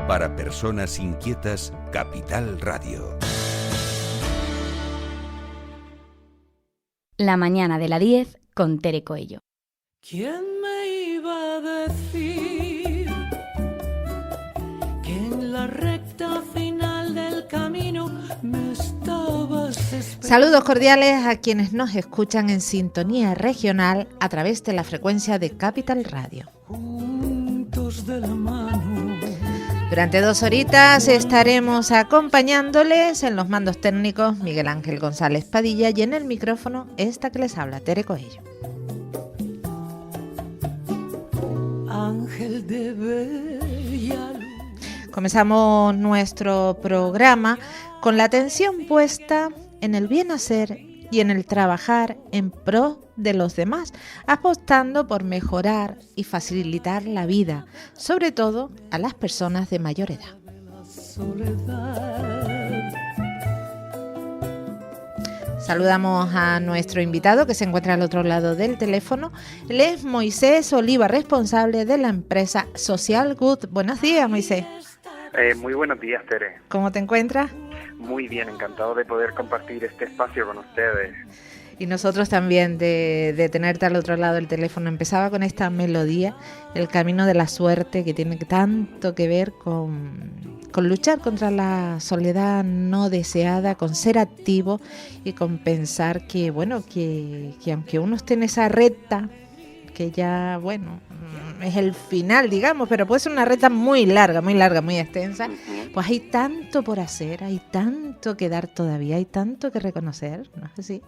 Para personas inquietas, Capital Radio. La mañana de la 10 con Tere Coello. ¿Quién me iba a decir que en la recta final del camino me estabas esperando? Saludos cordiales a quienes nos escuchan en sintonía regional a través de la frecuencia de Capital Radio. Juntos de la mano. Durante 2 horitas estaremos acompañándoles en los mandos técnicos Miguel Ángel González Padilla y en el micrófono esta que les habla, Tere Coello. Ángel de bella luz. Comenzamos nuestro programa con la atención puesta en el bien hacer y en el trabajar en pro de los demás, apostando por mejorar y facilitar la vida, sobre todo a las personas de mayor edad. Saludamos a nuestro invitado que se encuentra al otro lado del teléfono. Él es Moisés Oliva, responsable de la empresa Social Good. Buenos días, Moisés. Muy buenos días, Tere. ¿Cómo te encuentras? Muy bien, encantado de poder compartir este espacio con ustedes. Y nosotros también de tenerte al otro lado del teléfono. Empezaba con esta melodía, El Camino de la Suerte, que tiene tanto que ver con luchar contra la soledad no deseada, con ser activo y con pensar que, bueno, que aunque uno esté en esa recta, que ya, bueno, es el final, digamos, pero puede ser una recta muy larga, muy extensa, pues hay tanto por hacer, hay tanto que dar todavía, hay tanto que reconocer, ¿no es así?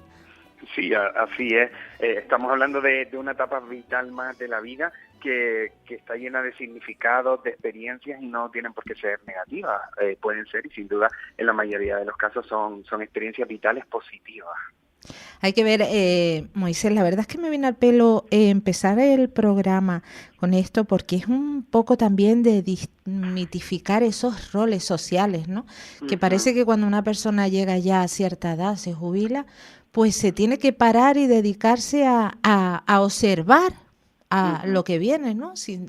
Sí, así es. Estamos hablando de una etapa vital más de la vida que está llena de significados, de experiencias y no tienen por qué ser negativas. Pueden ser y sin duda en la mayoría de los casos son experiencias vitales positivas. Hay que ver, Moisés, la verdad es que me viene al pelo empezar el programa con esto porque es un poco también de desmitificar esos roles sociales, ¿no? Que parece que cuando una persona llega ya a cierta edad, se jubila, pues se tiene que parar y dedicarse a observar a lo que viene, ¿no? Sí,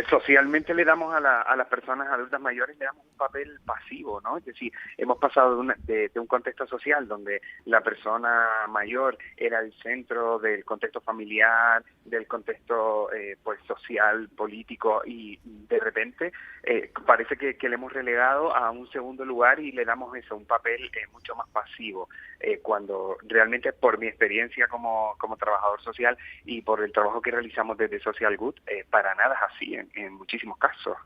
socialmente le damos a las personas adultas mayores le damos un papel pasivo, ¿no? Es decir, hemos pasado de un contexto social donde la persona mayor era el centro del contexto familiar, del contexto pues social, político, y de repente parece que le hemos relegado a un segundo lugar y le damos un papel mucho más pasivo, cuando realmente por mi experiencia como trabajador social y por el trabajo que realizamos desde Social Good, para nada es así en muchísimos casos.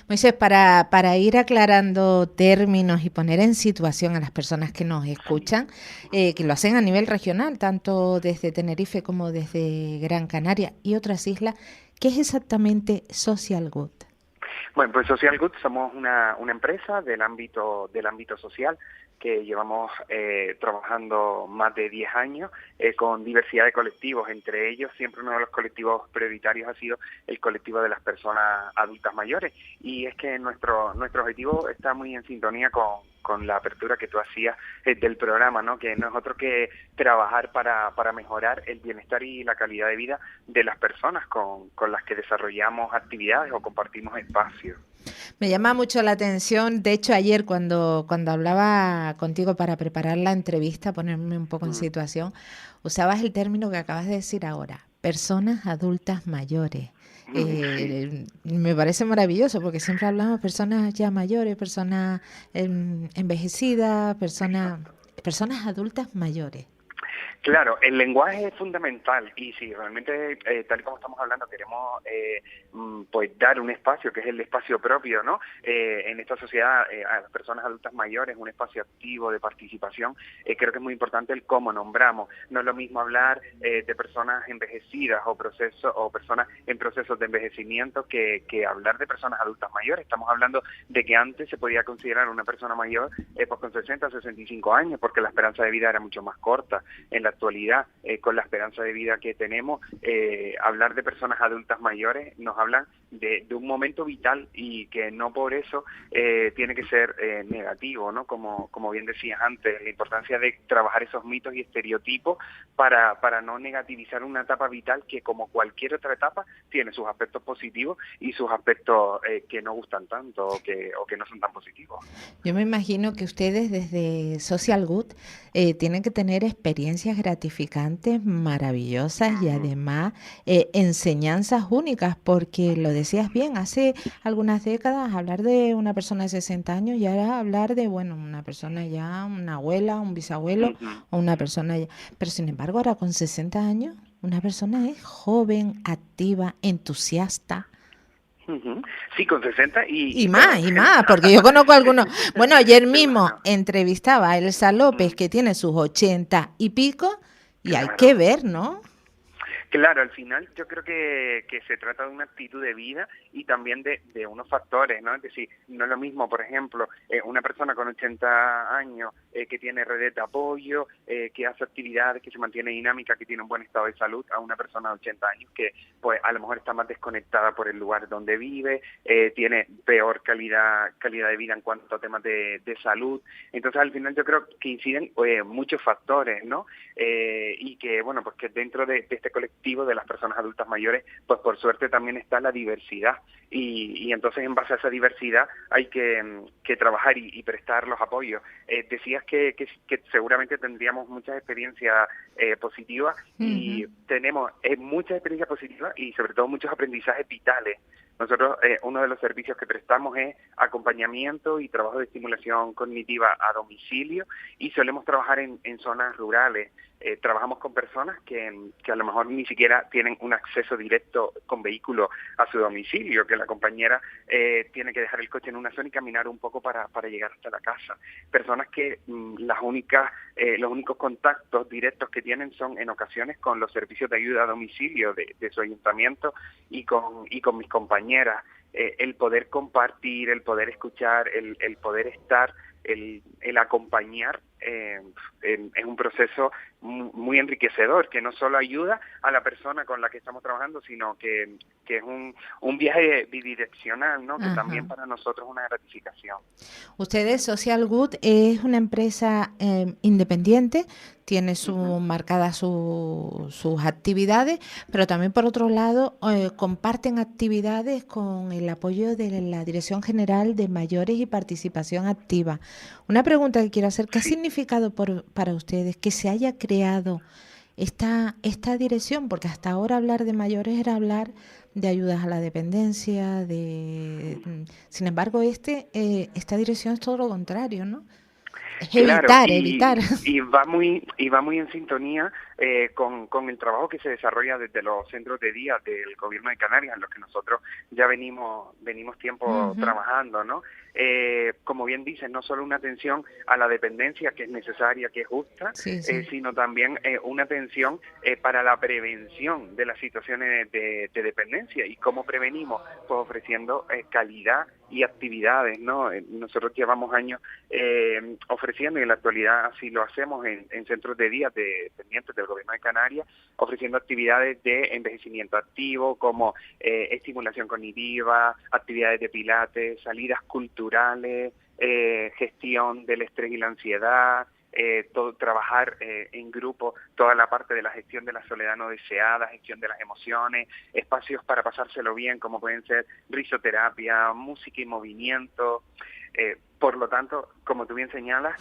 Moisés, para ir aclarando términos y poner en situación a las personas que nos escuchan, que lo hacen a nivel regional, tanto desde Tenerife como desde Gran Canaria y otras islas, ¿qué es exactamente Social Good? Bueno, pues Social Good somos una empresa del ámbito social que llevamos trabajando más de 10 años con diversidad de colectivos. Entre ellos, siempre uno de los colectivos prioritarios ha sido el colectivo de las personas adultas mayores. Y es que nuestro objetivo está muy en sintonía con la apertura que tú hacías del programa, ¿no? Que no es otro que trabajar para mejorar el bienestar y la calidad de vida de las personas con las que desarrollamos actividades o compartimos espacios. Me llama mucho la atención, de hecho ayer cuando hablaba contigo para preparar la entrevista, ponerme un poco en situación, usabas el término que acabas de decir ahora, personas adultas mayores. Me parece maravilloso porque siempre hablamos de personas ya mayores, personas envejecidas, personas adultas mayores. Claro, el lenguaje es fundamental y si realmente, tal y como estamos hablando, queremos pues dar un espacio que es el espacio propio, ¿no? En esta sociedad, a las personas adultas mayores, un espacio activo de participación, creo que es muy importante el cómo nombramos. No es lo mismo hablar de personas envejecidas o personas en procesos de envejecimiento que hablar de personas adultas mayores. Estamos hablando de que antes se podía considerar una persona mayor pues con 60 o 65 años porque la esperanza de vida era mucho más corta. En la actualidad, con la esperanza de vida que tenemos, hablar de personas adultas mayores nos hablan de un momento vital y que no por eso tiene que ser negativo, ¿no? Como bien decías antes, la importancia de trabajar esos mitos y estereotipos para no negativizar una etapa vital que, como cualquier otra etapa, tiene sus aspectos positivos y sus aspectos que no gustan tanto o que no son tan positivos. Yo me imagino que ustedes desde Social Good tienen que tener experiencias gratificantes, maravillosas y además enseñanzas únicas, porque lo decías bien, hace algunas décadas hablar de una persona de 60 años ya era hablar de, bueno, una persona ya, una abuela, un bisabuelo o una persona ya. Pero sin embargo ahora con 60 años una persona es joven, activa, entusiasta. Sí, con 60 y más, porque yo conozco algunos. Bueno, ayer mismo entrevistaba a Elsa López, que tiene sus 80 y pico, y hay que ver, ¿no? Claro, al final yo creo que se trata de una actitud de vida y también de unos factores, ¿no? Es decir, no es lo mismo, por ejemplo, una persona con 80 años que tiene redes de apoyo, que hace actividades, que se mantiene dinámica, que tiene un buen estado de salud, a una persona de 80 años que pues a lo mejor está más desconectada por el lugar donde vive, tiene peor calidad de vida en cuanto a temas de salud. Entonces al final yo creo que inciden muchos factores, ¿no? Y que, bueno, pues que dentro de este colectivo de las personas adultas mayores, pues por suerte también está la diversidad y entonces en base a esa diversidad hay que trabajar y prestar los apoyos. Decías que seguramente tendríamos muchas experiencias positivas y tenemos muchas experiencias positivas y sobre todo muchos aprendizajes vitales. Nosotros, uno de los servicios que prestamos es acompañamiento y trabajo de estimulación cognitiva a domicilio y solemos trabajar en zonas rurales. Trabajamos con personas que a lo mejor ni siquiera tienen un acceso directo con vehículo a su domicilio, que la compañera tiene que dejar el coche en una zona y caminar un poco para llegar hasta la casa. Personas que los únicos contactos directos que tienen son en ocasiones con los servicios de ayuda a domicilio de su ayuntamiento y con mis compañeras. El poder compartir, el poder escuchar, el poder estar, el acompañar es un proceso muy enriquecedor, que no solo ayuda a la persona con la que estamos trabajando, sino que es un viaje bidireccional, ¿no? Que también para nosotros es una gratificación. Ustedes, Social Good, es una empresa independiente, tiene marcadas sus actividades, pero también por otro lado comparten actividades con el apoyo de la Dirección General de Mayores y Participación Activa. Una pregunta que quiero hacer, ¿qué ha significado para ustedes que se haya creado esta dirección? Porque hasta ahora hablar de mayores era hablar de ayudas a la dependencia, sin embargo esta dirección es todo lo contrario, ¿no? Es evitar. Y va muy en sintonía con el trabajo que se desarrolla desde los centros de día del Gobierno de Canarias, en los que nosotros ya venimos tiempo trabajando, ¿no? Como bien dicen, no solo una atención a la dependencia, que es necesaria, que es justa, sino también una atención para la prevención de las situaciones de dependencia. ¿Y cómo prevenimos? Pues ofreciendo calidad y actividades, ¿no? Nosotros llevamos años ofreciendo, y en la actualidad así lo hacemos en centros de día dependientes del Gobierno de Canarias, ofreciendo actividades de envejecimiento activo, como estimulación cognitiva, actividades de pilates, salidas culturales, gestión del estrés y la ansiedad, trabajar en grupo, toda la parte de la gestión de la soledad no deseada, gestión de las emociones, espacios para pasárselo bien, como pueden ser risoterapia, música y movimiento. Por lo tanto, como tú bien señalas,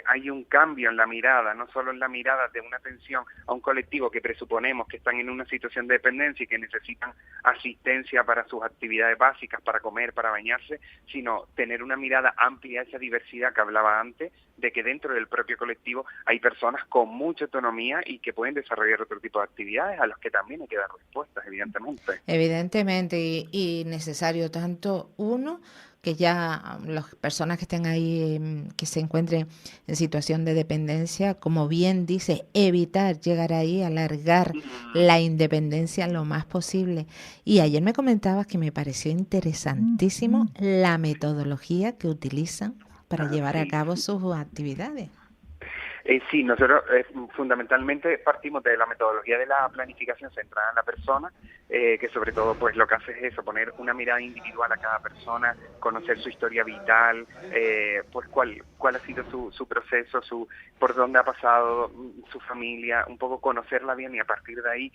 hay un cambio en la mirada, no solo en la mirada de una atención a un colectivo que presuponemos que están en una situación de dependencia y que necesitan asistencia para sus actividades básicas, para comer, para bañarse, sino tener una mirada amplia a esa diversidad que hablaba antes, de que dentro del propio colectivo hay personas con mucha autonomía y que pueden desarrollar otro tipo de actividades a las que también hay que dar respuestas, evidentemente. Evidentemente, y necesario tanto uno, que ya las personas que estén ahí, que se encuentren en situación de dependencia, como bien dice, evitar llegar ahí, alargar la independencia lo más posible. Y ayer me comentabas que me pareció interesantísimo la metodología que utilizan para llevar a cabo sus actividades. Sí, nosotros fundamentalmente partimos de la metodología de la planificación centrada en la persona, que sobre todo pues lo que hace es eso, poner una mirada individual a cada persona, conocer su historia vital, pues cuál ha sido su proceso, por dónde ha pasado su familia, un poco conocerla bien y a partir de ahí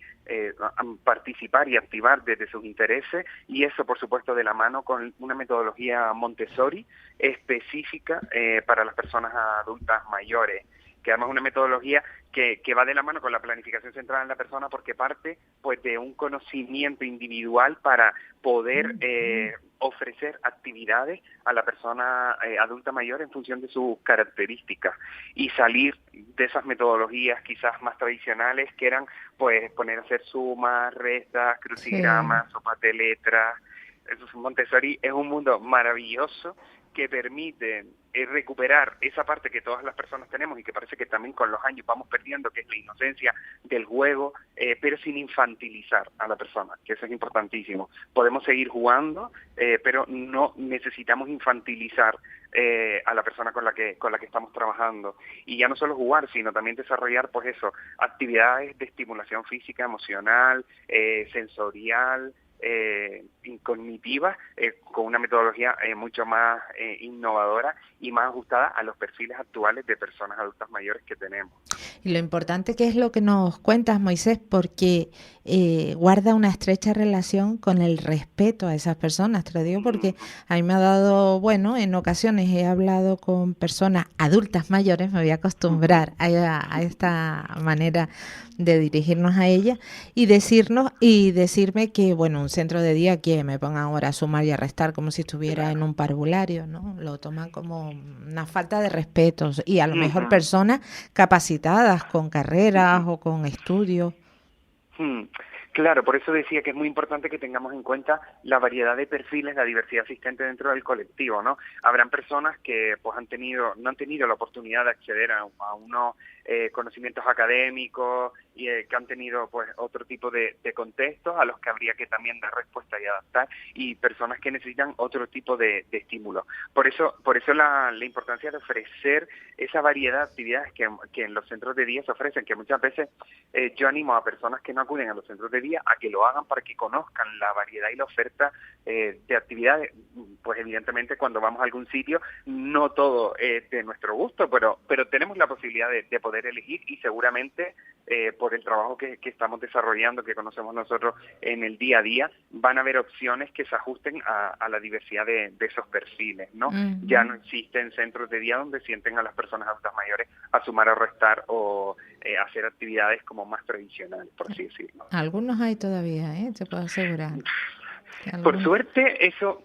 participar y activar desde sus intereses, y eso por supuesto de la mano con una metodología Montessori específica para las personas adultas mayores, que además es una metodología que va de la mano con la planificación centrada en la persona porque parte pues de un conocimiento individual para poder ofrecer actividades a la persona adulta mayor en función de sus características y salir de esas metodologías quizás más tradicionales que eran pues poner a hacer sumas, restas, crucigramas, sopas de letras. Montessori es un mundo maravilloso que permite recuperar esa parte que todas las personas tenemos y que parece que también con los años vamos perdiendo, que es la inocencia del juego, pero sin infantilizar a la persona, que eso es importantísimo. Podemos seguir jugando, pero no necesitamos infantilizar a la persona con la que estamos trabajando. Y ya no solo jugar, sino también desarrollar, pues eso, actividades de estimulación física, emocional, sensorial, cognitiva, con una metodología mucho más innovadora y más ajustada a los perfiles actuales de personas adultas mayores que tenemos. Y lo importante que es lo que nos cuentas, Moisés, porque guarda una estrecha relación con el respeto a esas personas. Te lo digo porque a mí me ha dado, bueno, en ocasiones he hablado con personas adultas mayores, me voy a acostumbrar a esta manera de dirigirnos a ella y decirme que, bueno, un centro de día que me pongan ahora a sumar y a restar como si estuviera en un parvulario, ¿no? Lo toman como una falta de respeto y a lo mejor personas capacitadas con carreras o con estudios. Claro, por eso decía que es muy importante que tengamos en cuenta la variedad de perfiles, la diversidad existente dentro del colectivo, ¿no? Habrán personas que pues no han tenido la oportunidad de acceder a unos conocimientos académicos y que han tenido pues otro tipo de contextos a los que habría que también dar respuesta y adaptar, y personas que necesitan otro tipo de estímulo. Por eso la importancia de ofrecer esa variedad de actividades que en los centros de día se ofrecen, que muchas veces yo animo a personas que no acuden a los centros de día a que lo hagan para que conozcan la variedad y la oferta de actividades. Pues evidentemente cuando vamos a algún sitio no todo es de nuestro gusto, pero tenemos la posibilidad de poder elegir, y seguramente por el trabajo que estamos desarrollando, que conocemos nosotros en el día a día, van a haber opciones que se ajusten a la diversidad de esos perfiles, ¿no? Ya no existen centros de día donde sienten a las personas adultas mayores a sumar o restar o hacer actividades como más tradicionales, por así decirlo. Algunos hay todavía, te puedo asegurar. Por suerte eso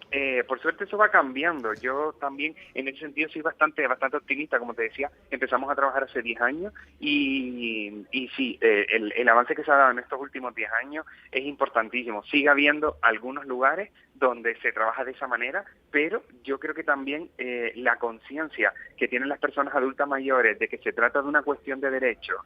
va cambiando. Yo también en ese sentido soy bastante optimista, como te decía. Empezamos a trabajar hace 10 años y sí, el avance que se ha dado en estos últimos 10 años es importantísimo. Sigue habiendo algunos lugares donde se trabaja de esa manera, pero yo creo que también la conciencia que tienen las personas adultas mayores de que se trata de una cuestión de derechos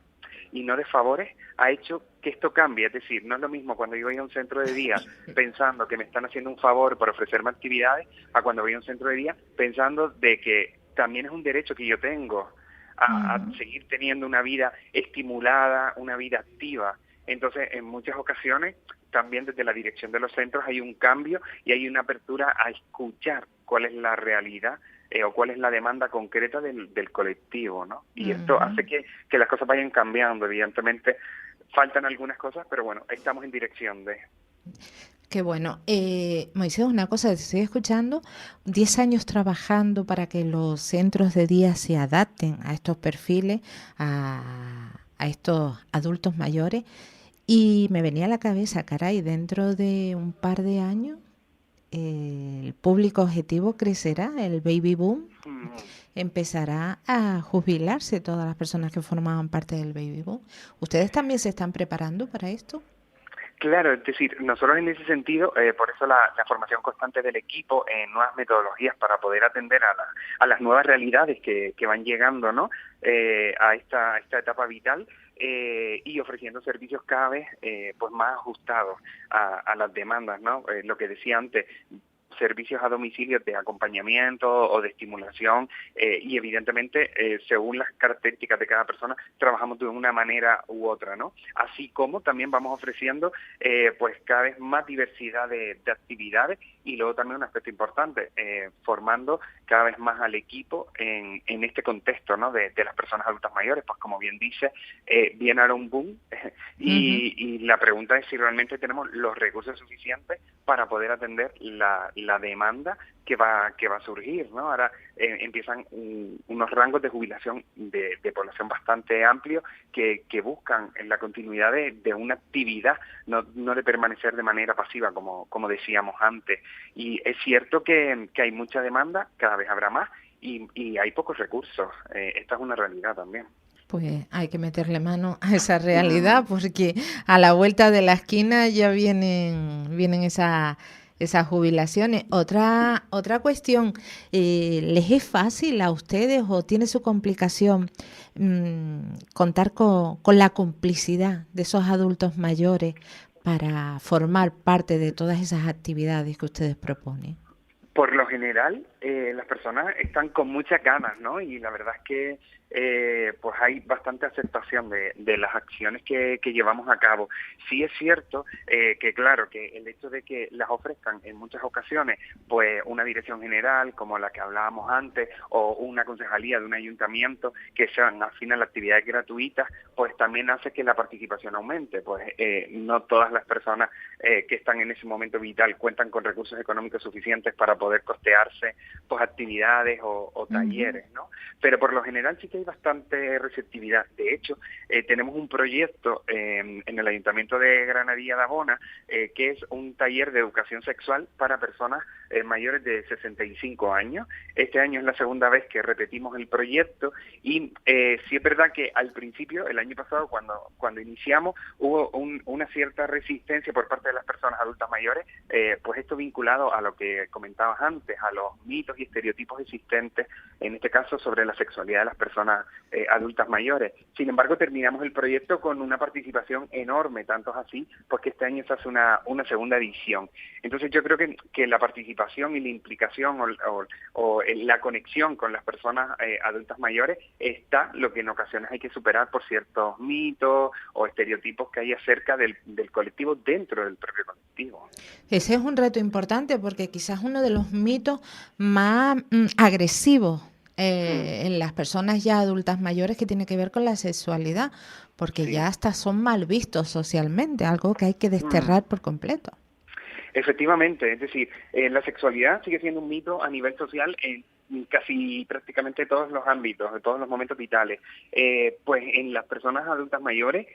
y no de favores, ha hecho que esto cambie. Es decir, no es lo mismo cuando yo voy a un centro de día pensando que me están haciendo un favor por ofrecerme actividades, a cuando voy a un centro de día pensando de que también es un derecho que yo tengo a seguir teniendo una vida estimulada, una vida activa. Entonces, en muchas ocasiones, también desde la dirección de los centros hay un cambio y hay una apertura a escuchar cuál es la realidad o cuál es la demanda concreta del colectivo, ¿no? Y esto hace que las cosas vayan cambiando. Evidentemente, faltan algunas cosas, pero bueno, estamos en dirección de... Qué bueno. Moisés, una cosa, te estoy escuchando, 10 años trabajando para que los centros de día se adapten a estos perfiles, a estos adultos mayores, y me venía a la cabeza, caray, dentro de un par de años el público objetivo crecerá, el baby boom, empezará a jubilarse todas las personas que formaban parte del baby boom. ¿Ustedes también se están preparando para esto? Claro, es decir, nosotros en ese sentido, por eso la formación constante del equipo en nuevas metodologías para poder atender a las nuevas realidades que van llegando, ¿no? A esta etapa vital, y ofreciendo servicios cada vez pues más ajustados a las demandas, ¿no? Lo que decía antes, servicios a domicilio de acompañamiento o de estimulación y evidentemente según las características de cada persona trabajamos de una manera u otra, ¿no? Así como también vamos ofreciendo pues cada vez más diversidad de actividades y luego también un aspecto importante, formando cada vez más al equipo en este contexto, ¿no? de las personas adultas mayores, pues como bien dice, viene ahora un boom y la pregunta es si realmente tenemos los recursos suficientes para poder atender la demanda que va a surgir, ¿no? Ahora empiezan unos rangos de jubilación de población bastante amplios que buscan en la continuidad de una actividad, no de permanecer de manera pasiva, como decíamos antes. Y es cierto que hay mucha demanda, cada vez habrá más, y hay pocos recursos. Esta es una realidad también. Pues hay que meterle mano a esa realidad, porque a la vuelta de la esquina ya vienen esas jubilaciones. Otra cuestión, ¿les es fácil a ustedes o tiene su complicación contar con la complicidad de esos adultos mayores para formar parte de todas esas actividades que ustedes proponen? Por lo general, las personas están con muchas ganas, ¿no? Y la verdad es que pues hay bastante aceptación de las acciones que llevamos a cabo. Sí es cierto que, claro, que el hecho de que las ofrezcan en muchas ocasiones, pues una dirección general, como la que hablábamos antes, o una concejalía de un ayuntamiento, que sean al final actividades gratuitas, pues también hace que la participación aumente. Pues no todas las personas que están en ese momento vital cuentan con recursos económicos suficientes para poder costearse pues actividades o talleres, ¿no? Pero por lo general sí que hay bastante receptividad. De hecho, tenemos un proyecto en el Ayuntamiento de Granadilla de Abona, que es un taller de educación sexual para personas mayores de 65 años. Este año es la segunda vez que repetimos el proyecto y sí es verdad que al principio, el año pasado, cuando iniciamos, hubo una cierta resistencia por parte de las personas adultas mayores, pues esto vinculado a lo que comentabas antes, a los mitos y estereotipos existentes, en este caso sobre la sexualidad de las personas adultas mayores. Sin embargo, terminamos el proyecto con una participación enorme, tanto es así, porque este año se hace una segunda edición. Entonces yo creo que la participación y la implicación o la conexión con las personas adultas mayores está lo que en ocasiones hay que superar por ciertos mitos o estereotipos que hay acerca del colectivo dentro del propio colectivo. Ese es un reto importante porque quizás uno de los mitos más agresivos en las personas ya adultas mayores que tiene que ver con la sexualidad, porque ya hasta son mal vistos socialmente, algo que hay que desterrar por completo. Efectivamente, es decir, la sexualidad sigue siendo un mito a nivel social en casi prácticamente todos los ámbitos, de todos los momentos vitales. Pues en las personas adultas mayores,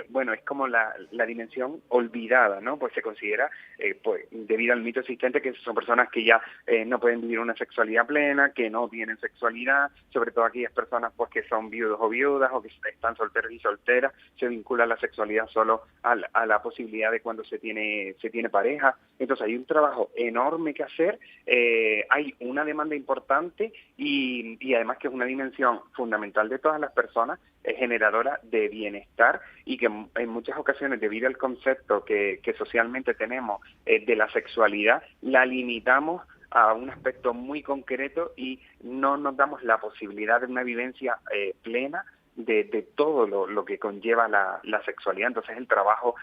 bueno, es como la dimensión olvidada, ¿no? Pues se considera, pues debido al mito existente, que son personas que ya no pueden vivir una sexualidad plena, que no tienen sexualidad, sobre todo aquellas personas pues que son viudos o viudas o que están solteros y solteras, se vincula la sexualidad solo a la posibilidad de cuando se tiene pareja. Entonces hay un trabajo enorme que hacer, hay una demanda importante y además que es una dimensión fundamental de todas las personas, es generadora de bienestar y que en muchas ocasiones, debido al concepto que socialmente tenemos de la sexualidad, la limitamos a un aspecto muy concreto y no nos damos la posibilidad de una vivencia plena de todo lo que conlleva la sexualidad. Entonces el trabajo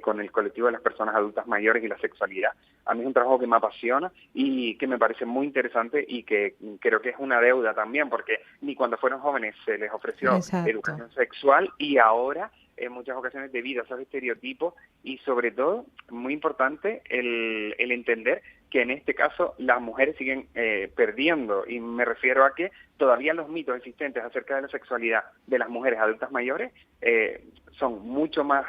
con el colectivo de las personas adultas mayores y la sexualidad, a mí es un trabajo que me apasiona y que me parece muy interesante y que creo que es una deuda también, porque ni cuando fueron jóvenes se les ofreció educación sexual y ahora en muchas ocasiones debido a esos estereotipos y sobre todo, muy importante, el entender que en este caso las mujeres siguen perdiendo, y me refiero a que todavía los mitos existentes acerca de la sexualidad de las mujeres adultas mayores son mucho más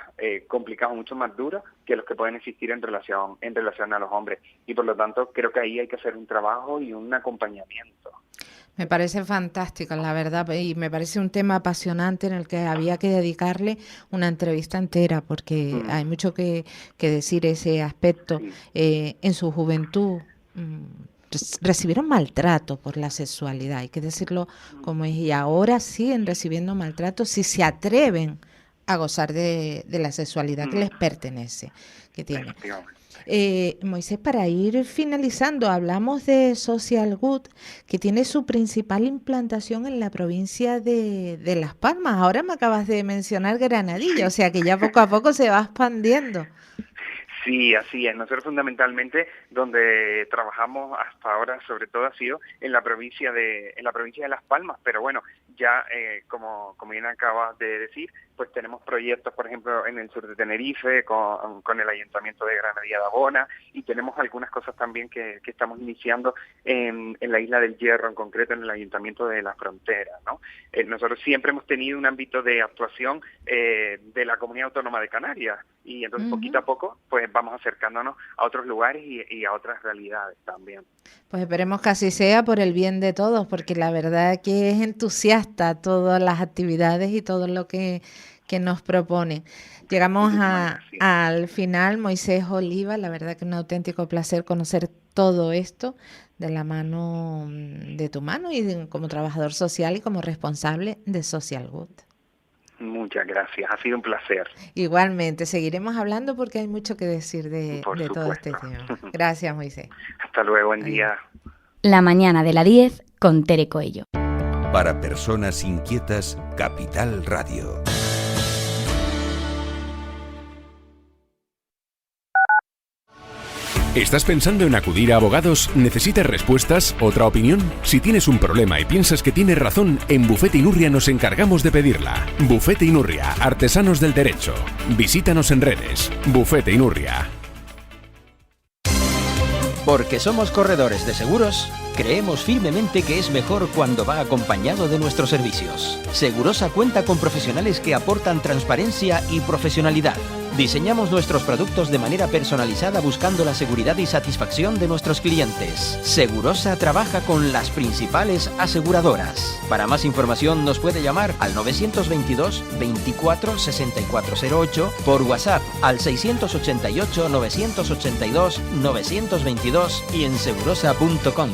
complicados, mucho más duros que los que pueden existir en relación a los hombres, y por lo tanto creo que ahí hay que hacer un trabajo y un acompañamiento. Me parece fantástico, la verdad, y me parece un tema apasionante en el que había que dedicarle una entrevista entera, porque hay mucho que decir ese aspecto. En su juventud recibieron maltrato por la sexualidad, hay que decirlo como es, y ahora siguen recibiendo maltrato si se atreven a gozar de la sexualidad que les pertenece, que tienen. Moisés, para ir finalizando, hablamos de Social Good, que tiene su principal implantación en la provincia de Las Palmas. Ahora me acabas de mencionar Granadilla, o sea que ya poco a poco se va expandiendo. Sí, así es. Nosotros fundamentalmente donde trabajamos hasta ahora, sobre todo, ha sido en la provincia de Las Palmas. Pero bueno, ya como bien acabas de decir, pues tenemos proyectos, por ejemplo, en el sur de Tenerife con el Ayuntamiento de Granadilla de Abona, y tenemos algunas cosas también que estamos iniciando en la Isla del Hierro, en concreto en el Ayuntamiento de La Frontera, ¿no? Nosotros siempre hemos tenido un ámbito de actuación de la Comunidad Autónoma de Canarias, y entonces poquito a poco pues vamos acercándonos a otros lugares y a otras realidades también. Pues esperemos que así sea por el bien de todos, porque la verdad que es entusiasta todas las actividades y todo lo que nos propone. Llegamos al final, Moisés Oliva, la verdad que es un auténtico placer conocer todo esto de la mano de tu mano y como trabajador social y como responsable de Social Good. Muchas gracias, ha sido un placer. Igualmente, seguiremos hablando porque hay mucho que decir de todo este tema. Gracias, Moisés. Hasta luego, buen día. La mañana de la 10 con Tere Coello. Para personas inquietas, Capital Radio. ¿Estás pensando en acudir a abogados? ¿Necesitas respuestas? ¿Otra opinión? Si tienes un problema y piensas que tienes razón, en Bufete Inurria nos encargamos de pedirla. Bufete Inurria, artesanos del derecho. Visítanos en redes. Bufete Inurria. Porque somos corredores de seguros, creemos firmemente que es mejor cuando va acompañado de nuestros servicios. Segurosa cuenta con profesionales que aportan transparencia y profesionalidad. Diseñamos nuestros productos de manera personalizada buscando la seguridad y satisfacción de nuestros clientes. Segurosa trabaja con las principales aseguradoras. Para más información nos puede llamar al 922 24 6408, por WhatsApp al 688 982 922 y en segurosa.com.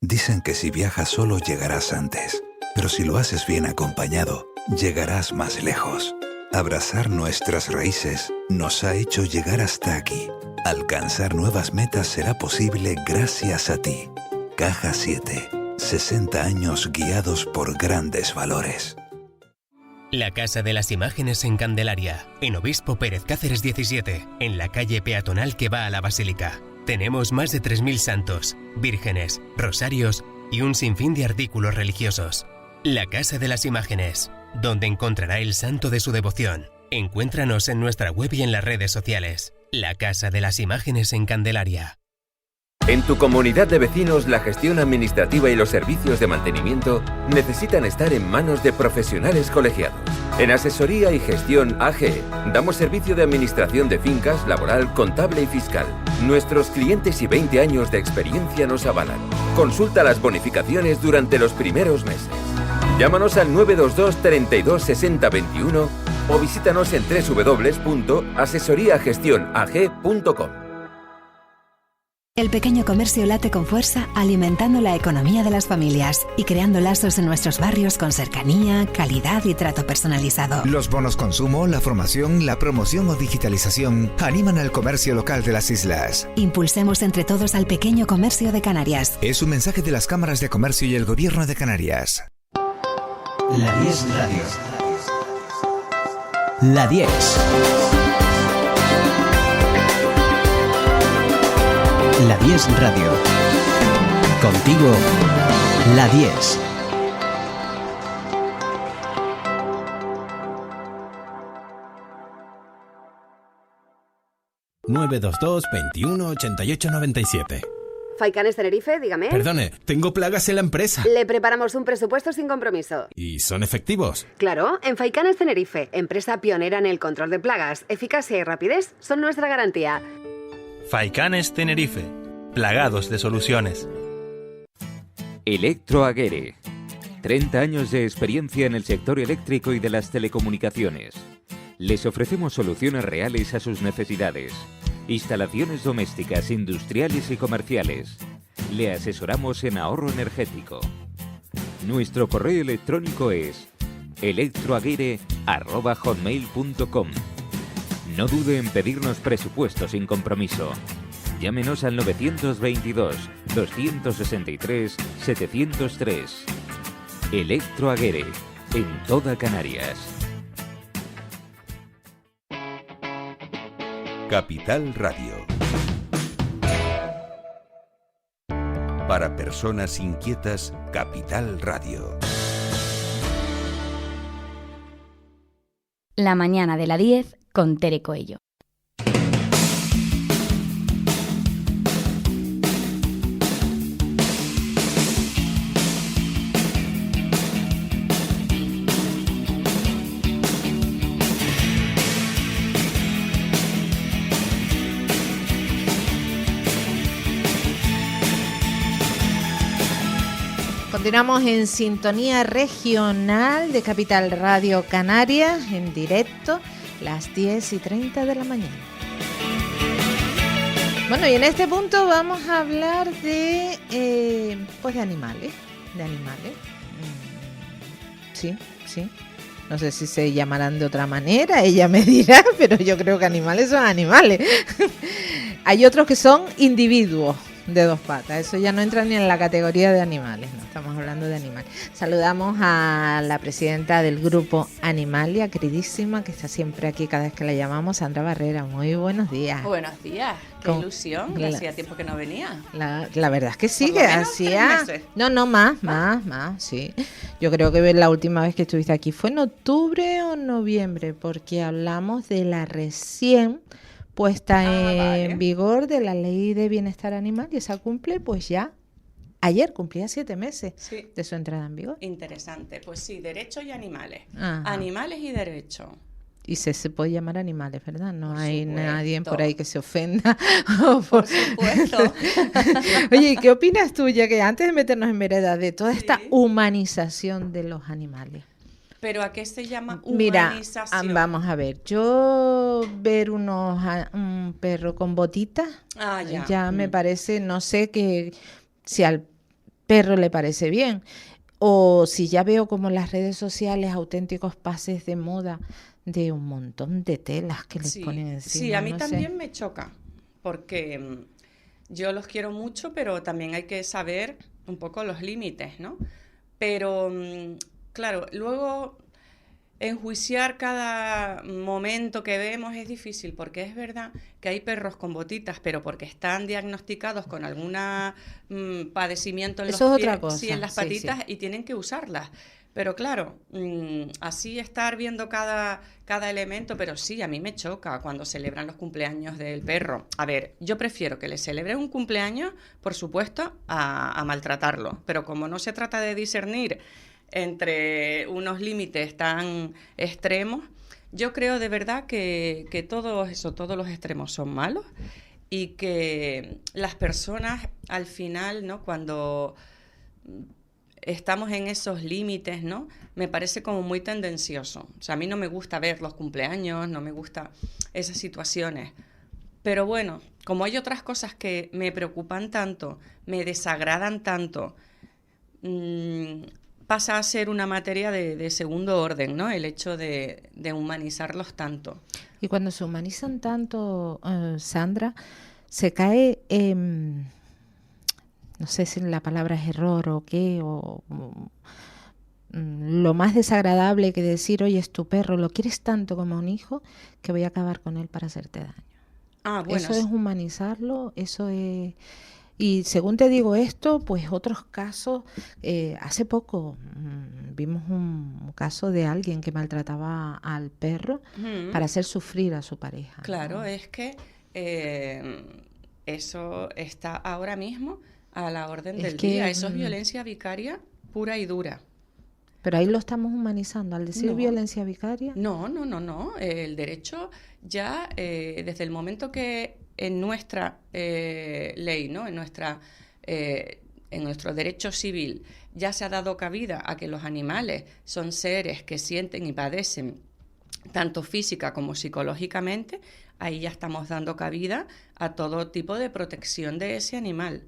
Dicen que si viajas solo llegarás antes, pero si lo haces bien acompañado, llegarás más lejos. Abrazar nuestras raíces nos ha hecho llegar hasta aquí. Alcanzar nuevas metas será posible gracias a ti. Caja 7. 60 años guiados por grandes valores. La Casa de las Imágenes en Candelaria, en Obispo Pérez Cáceres 17, en la calle peatonal que va a la Basílica. Tenemos más de 3.000 santos, vírgenes, rosarios y un sinfín de artículos religiosos. La Casa de las Imágenes, donde encontrará el santo de su devoción. Encuéntranos en nuestra web y en las redes sociales. La Casa de las Imágenes en Candelaria. En tu comunidad de vecinos, la gestión administrativa y los servicios de mantenimiento necesitan estar en manos de profesionales colegiados. En Asesoría y Gestión AG damos servicio de administración de fincas, laboral, contable y fiscal. Nuestros clientes y 20 años de experiencia nos avalan. Consulta las bonificaciones durante los primeros meses. Llámanos al 922 32 60 21 o visítanos en www.asesoriagestionag.com. El pequeño comercio late con fuerza, alimentando la economía de las familias y creando lazos en nuestros barrios con cercanía, calidad y trato personalizado. Los bonos consumo, la formación, la promoción o digitalización animan al comercio local de las islas. Impulsemos entre todos al pequeño comercio de Canarias. Es un mensaje de las cámaras de comercio y el Gobierno de Canarias. La 10 Radio. La 10. La 10 Radio. Contigo, La 10. ...922 21 88 97. Faicanes Tenerife, dígame. Perdone, tengo plagas en la empresa. Le preparamos un presupuesto sin compromiso. ¿Y son efectivos? Claro, en Faicanes Tenerife, empresa pionera en el control de plagas, eficacia y rapidez son nuestra garantía. Faicanes Tenerife, plagados de soluciones. Electroaguere, 30 años de experiencia en el sector eléctrico y de las telecomunicaciones. Les ofrecemos soluciones reales a sus necesidades. Instalaciones domésticas, industriales y comerciales. Le asesoramos en ahorro energético. Nuestro correo electrónico es electroaguere@hotmail.com. No dude en pedirnos presupuesto sin compromiso. Llámenos al 922-263-703. Electroaguere, en toda Canarias. Capital Radio. Para personas inquietas, Capital Radio. La mañana de la 10 con Tere Coello. Continuamos en sintonía regional de Capital Radio Canarias, en directo, las 10:30 de la mañana. Bueno, y en este punto vamos a hablar de animales. Sí. No sé si se llamarán de otra manera, ella me dirá, pero yo creo que animales son animales. Hay otros que son individuos de dos patas, eso ya no entra ni en la categoría de animales, no estamos hablando de animales. Saludamos a la presidenta del grupo Animalia, queridísima, que está siempre aquí cada vez que la llamamos, Sandra Barrera. Muy buenos días. Buenos días, qué ilusión, hacía tiempo que no venía. La verdad es que sí, que hacía... Más, sí. Yo creo que la última vez que estuviste aquí fue en octubre o noviembre, porque hablamos de la recién puesta en vigor de la Ley de Bienestar Animal, y esa cumple pues ya, ayer cumplía 7 meses de su entrada en vigor. Interesante, pues sí, derechos y animales. Ajá. Animales y derechos. Y se puede llamar animales, ¿verdad? No hay nadie por ahí que se ofenda. Por supuesto. Oye, ¿y qué opinas tú, ya que antes de meternos en vereda, de toda esta humanización de los animales? ¿Pero a qué se llama humanización? Mira, vamos a ver, yo ver un perro con botitas, ya me parece, no sé si al perro le parece bien, o si ya veo como en las redes sociales auténticos pases de moda de un montón de telas que les ponen encima. Sí, a mí también me choca, porque yo los quiero mucho, pero también hay que saber un poco los límites, ¿no? Pero... claro, luego enjuiciar cada momento que vemos es difícil, porque es verdad que hay perros con botitas, pero porque están diagnosticados con algún padecimiento en los pies, en las patitas, y tienen que usarlas. Pero claro, así estar viendo cada elemento, pero sí, a mí me choca cuando celebran los cumpleaños del perro. A ver, yo prefiero que le celebre un cumpleaños, por supuesto, a maltratarlo, pero como no se trata de discernir entre unos límites tan extremos, yo creo de verdad que todos los extremos son malos, y que las personas al final, ¿no?, cuando estamos en esos límites, ¿no?, me parece como muy tendencioso. O sea, a mí no me gusta ver los cumpleaños, no me gustan esas situaciones. Pero bueno, como hay otras cosas que me preocupan tanto, me desagradan tanto, pasa a ser una materia de segundo orden, ¿no?, el hecho de humanizarlos tanto. Y cuando se humanizan tanto, Sandra, se cae, no sé si la palabra es error o qué, lo más desagradable que decir, oye, es tu perro, lo quieres tanto como a un hijo que voy a acabar con él para hacerte daño. Bueno, eso es humanizarlo, eso es... Y según te digo esto, pues otros casos, hace poco vimos un caso de alguien que maltrataba al perro para hacer sufrir a su pareja. Claro, ¿no? Es que eso está ahora mismo a la orden del día. Eso es violencia vicaria pura y dura. Pero ahí lo estamos humanizando, al decir violencia vicaria. No. El derecho ya, desde el momento que en nuestra ley, ¿no?, en nuestro derecho civil, ya se ha dado cabida a que los animales son seres que sienten y padecen tanto física como psicológicamente, ahí ya estamos dando cabida a todo tipo de protección de ese animal.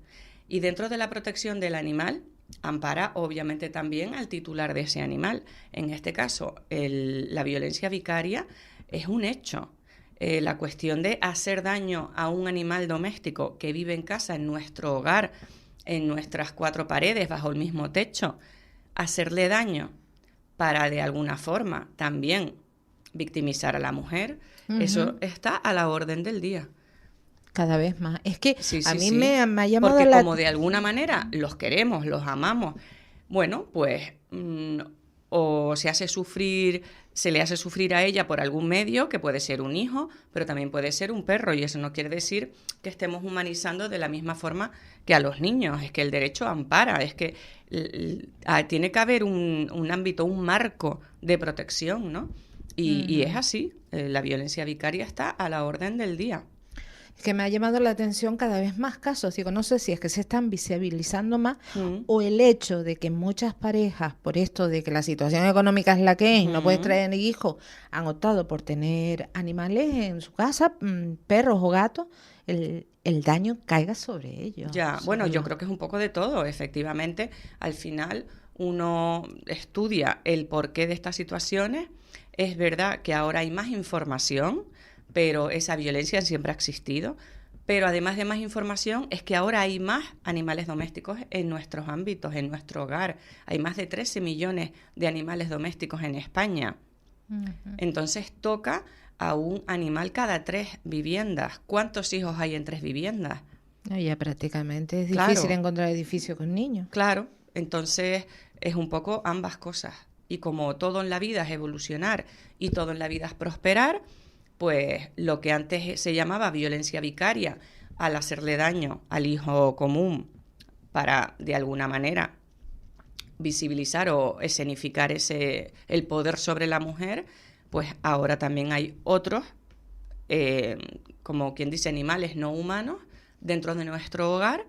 Y dentro de la protección del animal, ampara obviamente también al titular de ese animal. En este caso, la violencia vicaria es un hecho. la cuestión de hacer daño a un animal doméstico que vive en casa, en nuestro hogar, en nuestras 4 paredes, bajo el mismo techo, hacerle daño para de alguna forma también victimizar a la mujer, eso está a la orden del día. Cada vez más. Es que a mí sí. me ha llamado porque como de alguna manera los queremos, los amamos, bueno, pues o se le hace sufrir a ella por algún medio, que puede ser un hijo, pero también puede ser un perro, y eso no quiere decir que estemos humanizando de la misma forma que a los niños. Es que el derecho ampara, es que tiene que haber un ámbito, un marco de protección, ¿no? Y es así, la violencia vicaria está a la orden del día. Que me ha llamado la atención cada vez más casos. Digo, no sé si es que se están visibilizando más o el hecho de que muchas parejas, por esto de que la situación económica es la que es, no puedes traer hijos, han optado por tener animales en su casa, perros o gatos, el daño caiga sobre ellos. Ya, bueno, yo creo que es un poco de todo. Efectivamente, al final uno estudia el porqué de estas situaciones. Es verdad que ahora hay más información, pero esa violencia siempre ha existido. Pero además de más información, es que ahora hay más animales domésticos en nuestros ámbitos, en nuestro hogar. Hay más de 13 millones de animales domésticos en España. Entonces toca a un animal cada 3 viviendas. ¿Cuántos hijos hay en 3 viviendas? No, ya prácticamente es difícil encontrar edificios con niños. Claro, entonces es un poco ambas cosas. Y como todo en la vida es evolucionar y todo en la vida es prosperar, pues lo que antes se llamaba violencia vicaria, al hacerle daño al hijo común para, de alguna manera, visibilizar o escenificar el poder sobre la mujer, pues ahora también hay otros, como quien dice, animales no humanos dentro de nuestro hogar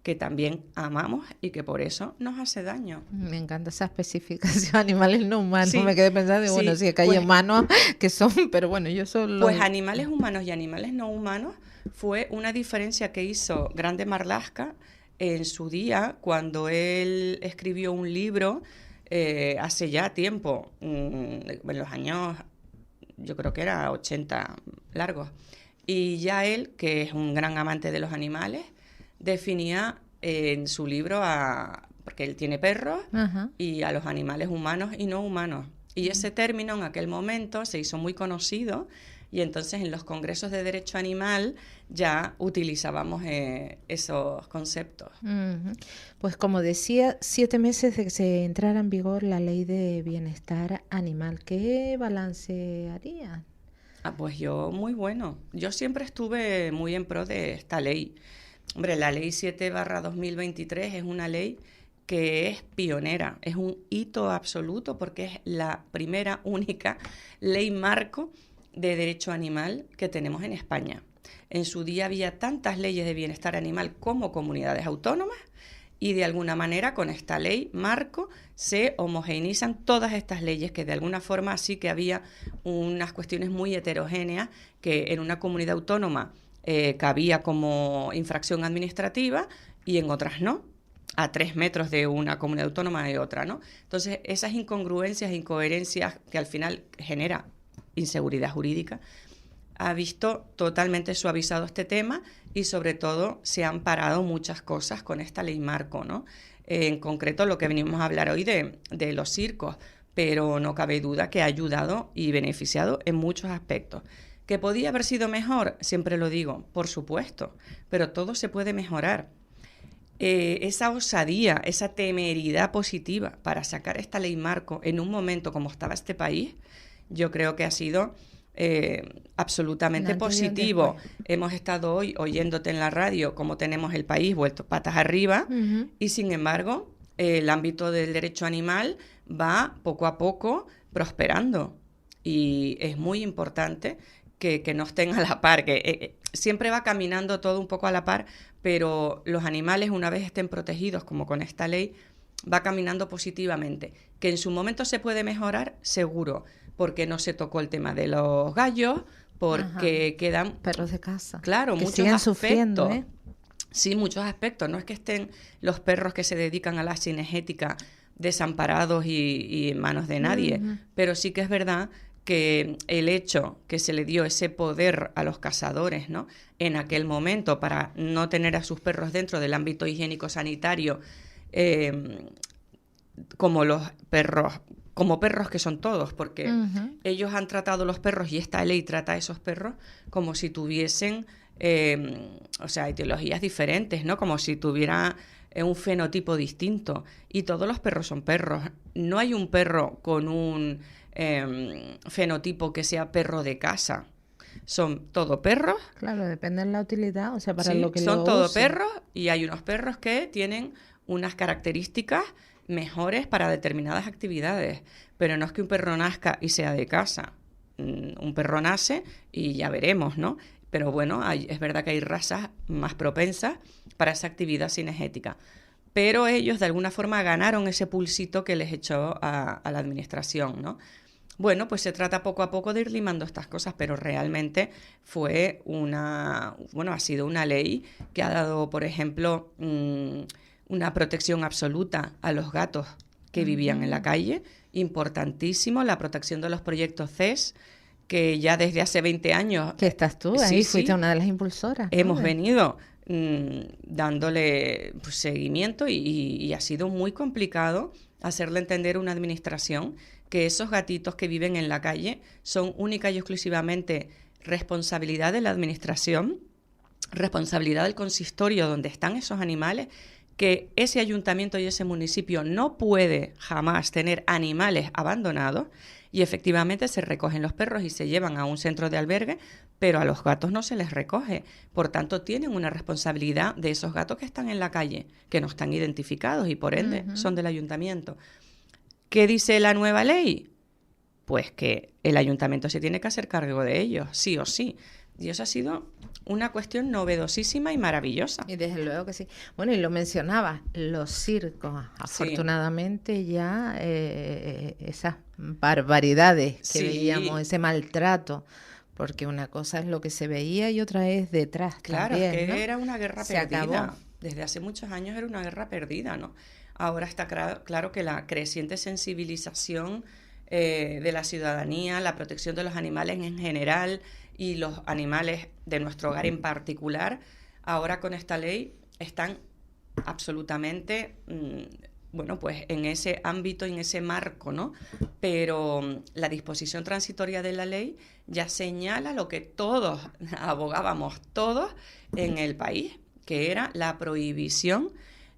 que también amamos y que por eso nos hace daño. Me encanta esa especificación, animales no humanos. Sí, me quedé pensando, bueno, sí, que hay humanos que son, pero bueno, yo solo... Pues animales humanos y animales no humanos fue una diferencia que hizo Grande Marlaska en su día, cuando él escribió un libro hace ya tiempo, en los años, yo creo que era 80 largos, y ya él, que es un gran amante de los animales, definía en su libro, porque él tiene perros, y a los animales humanos y no humanos. Y ese término en aquel momento se hizo muy conocido, y entonces en los congresos de derecho animal ya utilizábamos esos conceptos. Pues como decía, 7 meses de que se entrara en vigor la ley de bienestar animal. ¿Qué balance haría? Pues yo, muy bueno. Yo siempre estuve muy en pro de esta ley. Hombre, la ley 7/2023 es una ley que es pionera, es un hito absoluto porque es la primera, única ley marco de derecho animal que tenemos en España. En su día había tantas leyes de bienestar animal como comunidades autónomas y de alguna manera con esta ley marco se homogeneizan todas estas leyes, que de alguna forma sí que había unas cuestiones muy heterogéneas que en una comunidad autónoma cabía como infracción administrativa y en otras no, a 3 metros de una comunidad autónoma y otra, ¿no? Entonces, esas incongruencias e incoherencias que al final genera inseguridad jurídica, ha visto totalmente suavizado este tema y sobre todo se han parado muchas cosas con esta ley marco, ¿no? En concreto lo que venimos a hablar hoy de los circos, pero no cabe duda que ha ayudado y beneficiado en muchos aspectos. ¿Que podía haber sido mejor? Siempre lo digo, por supuesto, pero todo se puede mejorar. Esa osadía, esa temeridad positiva para sacar esta ley marco en un momento como estaba este país, yo creo que ha sido absolutamente positivo. Hemos estado hoy oyéndote en la radio cómo tenemos el país vuelto patas arriba y sin embargo el ámbito del derecho animal va poco a poco prosperando y es muy importante que no estén a la par, que siempre va caminando todo un poco a la par, pero los animales, una vez estén protegidos, como con esta ley, va caminando positivamente. Que en su momento se puede mejorar, seguro, porque no se tocó el tema de los gallos, porque quedan... Perros de casa. Claro, que muchos siguen aspectos. Sufriendo, Sí, muchos aspectos. No es que estén los perros que se dedican a la cinegética desamparados y en manos de nadie, pero sí que es verdad que el hecho que se le dio ese poder a los cazadores, ¿no?, en aquel momento para no tener a sus perros dentro del ámbito higiénico-sanitario, como los perros, como perros que son todos, porque ellos han tratado los perros, y esta ley trata a esos perros como si tuviesen, etiologías diferentes, ¿no?, como si tuviera un fenotipo distinto, y todos los perros son perros. No hay un perro con un fenotipo que sea perro de casa. Son todo perros. Claro, depende de la utilidad, o sea, para sí, lo que son todo perros, y hay unos perros que tienen unas características mejores para determinadas actividades, pero no es que un perro nazca y sea de casa. Un perro nace y ya veremos, ¿no? Pero bueno, es verdad que hay razas más propensas para esa actividad cinegética. Pero ellos de alguna forma ganaron ese pulsito que les echó a la administración, ¿no? Bueno, pues se trata poco a poco de ir limando estas cosas, pero realmente ha sido una ley que ha dado, por ejemplo, una protección absoluta a los gatos que vivían en la calle. Importantísimo, la protección de los proyectos CES, que ya desde hace 20 años... Que estás tú, ahí fuiste una de las impulsoras. Hemos venido dándole seguimiento y ha sido muy complicado hacerle entender a una administración que esos gatitos que viven en la calle son única y exclusivamente responsabilidad de la administración, responsabilidad del consistorio donde están esos animales, que ese ayuntamiento y ese municipio no puede jamás tener animales abandonados, y efectivamente se recogen los perros y se llevan a un centro de albergue, pero a los gatos no se les recoge. Por tanto, tienen una responsabilidad de esos gatos que están en la calle, que no están identificados y por ende son del ayuntamiento. ¿Qué dice la nueva ley? Pues que el ayuntamiento se tiene que hacer cargo de ellos, sí o sí. Y eso ha sido una cuestión novedosísima y maravillosa. Y desde luego que sí. Bueno, y lo mencionabas, los circos. Afortunadamente ya esas barbaridades que veíamos, ese maltrato, porque una cosa es lo que se veía y otra es detrás. Claro, también, que ¿no? era una guerra Se perdida. acabó. Desde hace muchos años era una guerra perdida, ¿no? Ahora está claro que la creciente sensibilización de la ciudadanía, la protección de los animales en general y los animales de nuestro hogar en particular, ahora con esta ley están absolutamente, pues en ese ámbito, en ese marco, ¿no? Pero la disposición transitoria de la ley ya señala lo que todos abogábamos todos en el país, que era la prohibición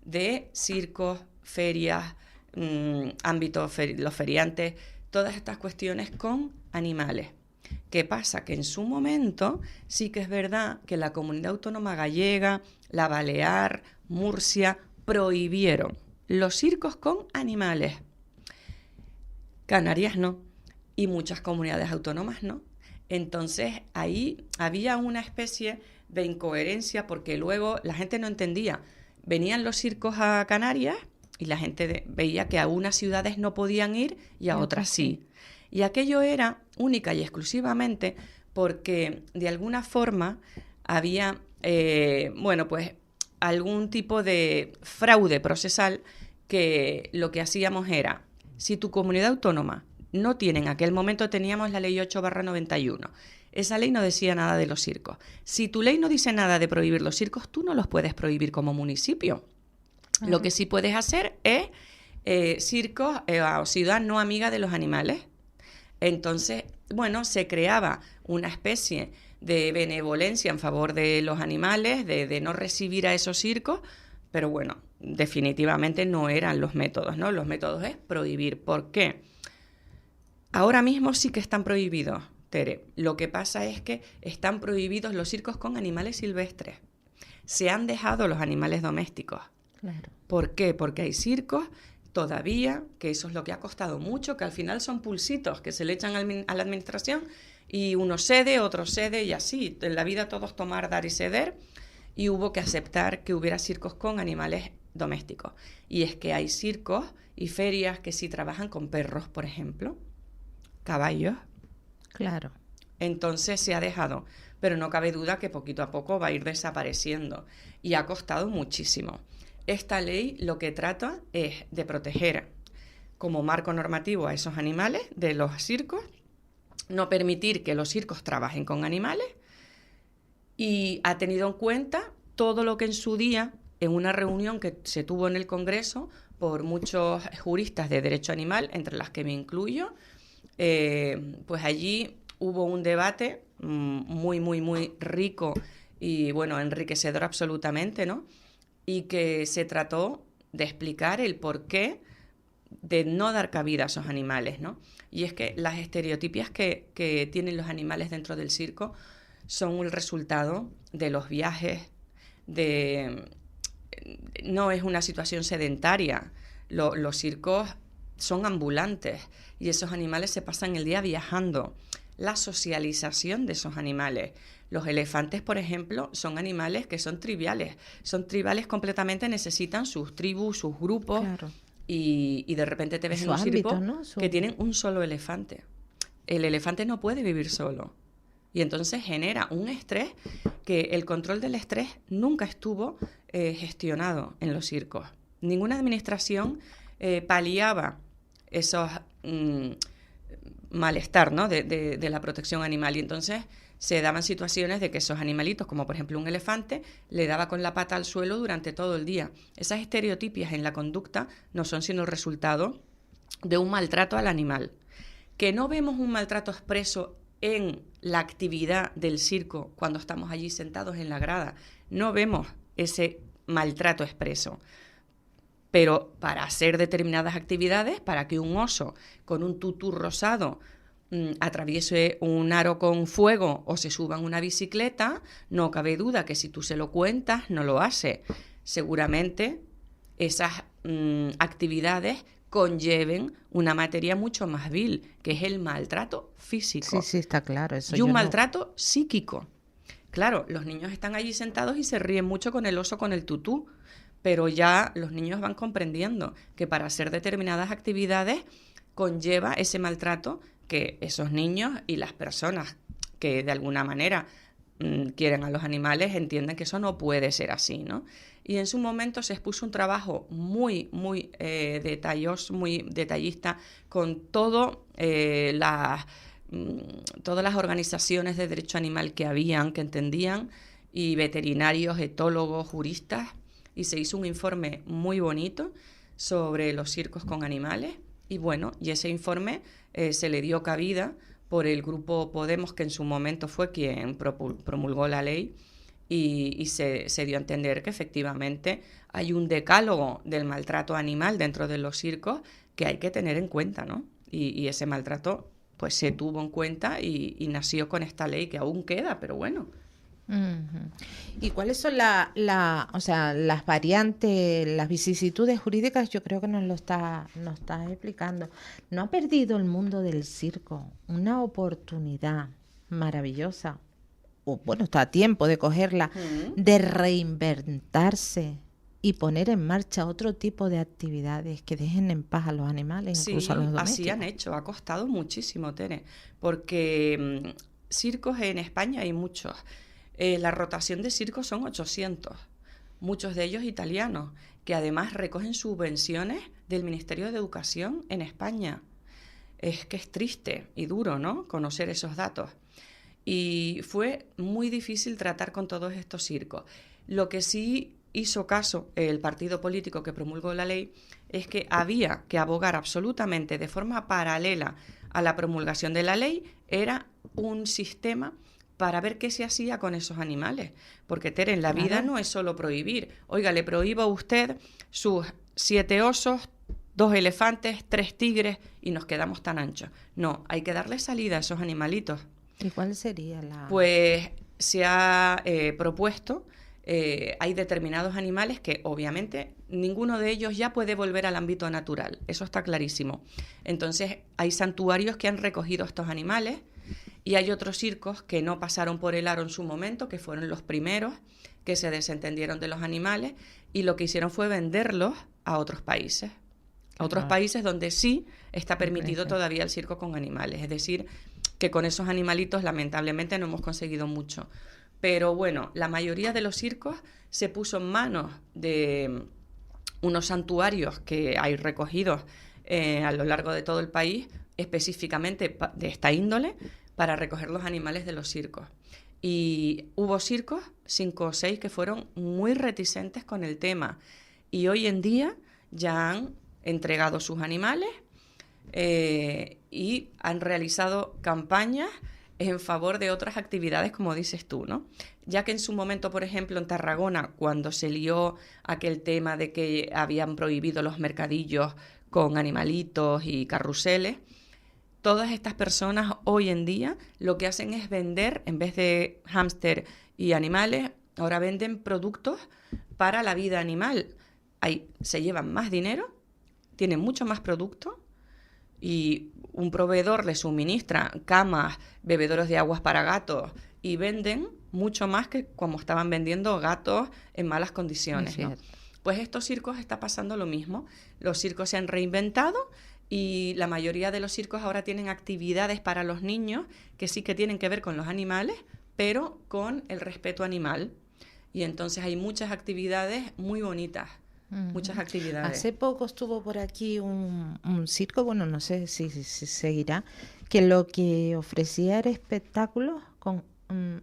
de circos, ferias, los feriantes, todas estas cuestiones con animales. ¿Qué pasa? Que en su momento sí que es verdad que la Comunidad Autónoma Gallega, la Balear, Murcia, prohibieron los circos con animales. Canarias no, y muchas comunidades autónomas no. Entonces ahí había una especie de incoherencia, porque luego la gente no entendía. Venían los circos a Canarias y la gente veía que a unas ciudades no podían ir y a otras sí. Y aquello era única y exclusivamente porque de alguna forma había, algún tipo de fraude procesal, que lo que hacíamos era, si tu comunidad autónoma no tiene, en aquel momento teníamos la ley 8/91, esa ley no decía nada de los circos. Si tu ley no dice nada de prohibir los circos, tú no los puedes prohibir como municipio. Lo que sí puedes hacer es circos o ciudad no amiga de los animales. Entonces, se creaba una especie de benevolencia en favor de los animales, de no recibir a esos circos, pero definitivamente no eran los métodos, ¿no? Los métodos es prohibir. ¿Por qué? Ahora mismo sí que están prohibidos, Tere. Lo que pasa es que están prohibidos los circos con animales silvestres. Se han dejado los animales domésticos. Claro. ¿Por qué? Porque hay circos todavía, que eso es lo que ha costado mucho, que al final son pulsitos que se le echan a la administración y uno cede, otro cede y así. En la vida todos tomar, dar y ceder, y hubo que aceptar que hubiera circos con animales domésticos. Y es que hay circos y ferias que sí trabajan con perros, por ejemplo, caballos. Claro. Entonces se ha dejado, pero no cabe duda que poquito a poco va a ir desapareciendo y ha costado muchísimo. Esta ley lo que trata es de proteger como marco normativo a esos animales de los circos no permitir que los circos trabajen con animales, y ha tenido en cuenta todo lo que en su día, en una reunión que se tuvo en el Congreso por muchos juristas de derecho animal, entre las que me incluyo, pues allí hubo un debate muy, muy, muy rico y, bueno, enriquecedor absolutamente, ¿no? Y que se trató de explicar el porqué de no dar cabida a esos animales, ¿no? Y es que las estereotipias que tienen los animales dentro del circo son el resultado de los viajes, no es una situación sedentaria. Los circos son ambulantes y esos animales se pasan el día viajando. La socialización de esos animales. Los elefantes, por ejemplo, son animales que son tribales completamente, necesitan sus tribus, sus grupos. Claro. Y de repente te ves en un circo, ¿no? Que tienen un solo elefante. El elefante no puede vivir solo. Y entonces genera un estrés que el control del estrés nunca estuvo gestionado en los circos. Ninguna administración paliaba esos malestar, ¿no? de la protección animal. Y entonces se daban situaciones de que esos animalitos, como por ejemplo un elefante, le daba con la pata al suelo durante todo el día. Esas estereotipias en la conducta no son sino el resultado de un maltrato al animal. Que no vemos un maltrato expreso en la actividad del circo cuando estamos allí sentados en la grada. No vemos ese maltrato expreso. Pero para hacer determinadas actividades, para que un oso con un tutú rosado atraviese un aro con fuego o se suba en una bicicleta, no cabe duda que si tú se lo cuentas, no lo hace. Seguramente esas actividades conlleven una materia mucho más vil, que es el maltrato físico. Sí, está claro. Eso y un maltrato psíquico. Claro, los niños están allí sentados y se ríen mucho con el oso con el tutú, pero ya los niños van comprendiendo que para hacer determinadas actividades conlleva ese maltrato que esos niños y las personas que de alguna manera quieren a los animales entienden que eso no puede ser así, ¿no? Y en su momento se expuso un trabajo muy, muy detalloso, muy detallista, con todas las organizaciones de derecho animal que habían, que entendían, y veterinarios, etólogos, juristas, y se hizo un informe muy bonito sobre los circos con animales. Y bueno, y ese informe se le dio cabida por el grupo Podemos, que en su momento fue quien promulgó la ley, y se dio a entender que efectivamente hay un decálogo del maltrato animal dentro de los circos que hay que tener en cuenta, ¿no? Y ese maltrato pues se tuvo en cuenta y nació con esta ley que aún queda, pero bueno. Uh-huh. ¿Y cuáles son las variantes, las vicisitudes jurídicas? Yo creo que nos estás explicando. ¿No ha perdido el mundo del circo una oportunidad maravillosa? O bueno, está a tiempo de cogerla, de reinventarse y poner en marcha otro tipo de actividades que dejen en paz a los animales, incluso a los domésticos. Así han hecho, ha costado muchísimo, Tere, porque circos en España hay muchos. La rotación de circos son 800, muchos de ellos italianos, que además recogen subvenciones del Ministerio de Educación en España. Es que es triste y duro, ¿no?, conocer esos datos. Y fue muy difícil tratar con todos estos circos. Lo que sí hizo caso el partido político que promulgó la ley es que había que abogar absolutamente de forma paralela a la promulgación de la ley, era un sistema para ver qué se hacía con esos animales. Porque, Tere, en la vida no es solo prohibir. Oiga, le prohíbo a usted sus 7 osos, 2 elefantes, 3 tigres y nos quedamos tan anchos. No, hay que darle salida a esos animalitos. ¿Y cuál sería la...? Pues se ha propuesto, hay determinados animales que obviamente ninguno de ellos ya puede volver al ámbito natural, eso está clarísimo. Entonces hay santuarios que han recogido estos animales y hay otros circos que no pasaron por el aro en su momento, que fueron los primeros, que se desentendieron de los animales y lo que hicieron fue venderlos a otros países. A otros países donde sí está permitido todavía el circo con animales, es decir, que con esos animalitos lamentablemente no hemos conseguido mucho. Pero bueno, la mayoría de los circos se puso en manos de unos santuarios que hay recogidos a lo largo de todo el país, específicamente de esta índole para recoger los animales de los circos. Y hubo circos, 5 o 6, que fueron muy reticentes con el tema. Y hoy en día ya han entregado sus animales y han realizado campañas en favor de otras actividades, como dices tú, ¿no? Ya que en su momento, por ejemplo, en Tarragona, cuando se lió aquel tema de que habían prohibido los mercadillos con animalitos y carruseles, todas estas personas hoy en día lo que hacen es vender, en vez de hámster y animales, ahora venden productos para la vida animal. Ahí se llevan más dinero, tienen mucho más producto y un proveedor les suministra camas, bebederos de aguas para gatos y venden mucho más que como estaban vendiendo gatos en malas condiciones, ¿no? Pues estos circos está pasando lo mismo. Los circos se han reinventado y la mayoría de los circos ahora tienen actividades para los niños que sí que tienen que ver con los animales, pero con el respeto animal. Y entonces hay muchas actividades muy bonitas, muchas actividades. Hace poco estuvo por aquí un circo, bueno, no sé si seguirá, que lo que ofrecía era espectáculos con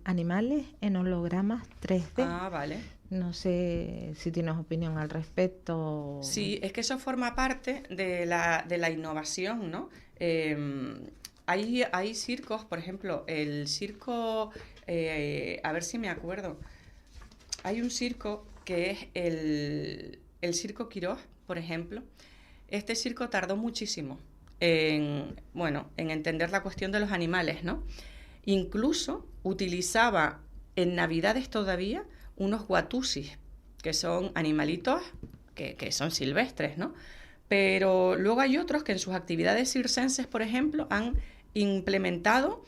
animales en hologramas 3D. Ah, vale. No sé si tienes opinión al respecto. Sí, es que eso forma parte de la innovación, ¿no? Hay circos, por ejemplo, el circo, a ver si me acuerdo, hay un circo que es el Circo Quirós, por ejemplo. Este circo tardó muchísimo en entender la cuestión de los animales, ¿no? Incluso utilizaba en Navidades todavía unos guatusis, que son animalitos que son silvestres, ¿no? Pero luego hay otros que en sus actividades circenses, por ejemplo, han implementado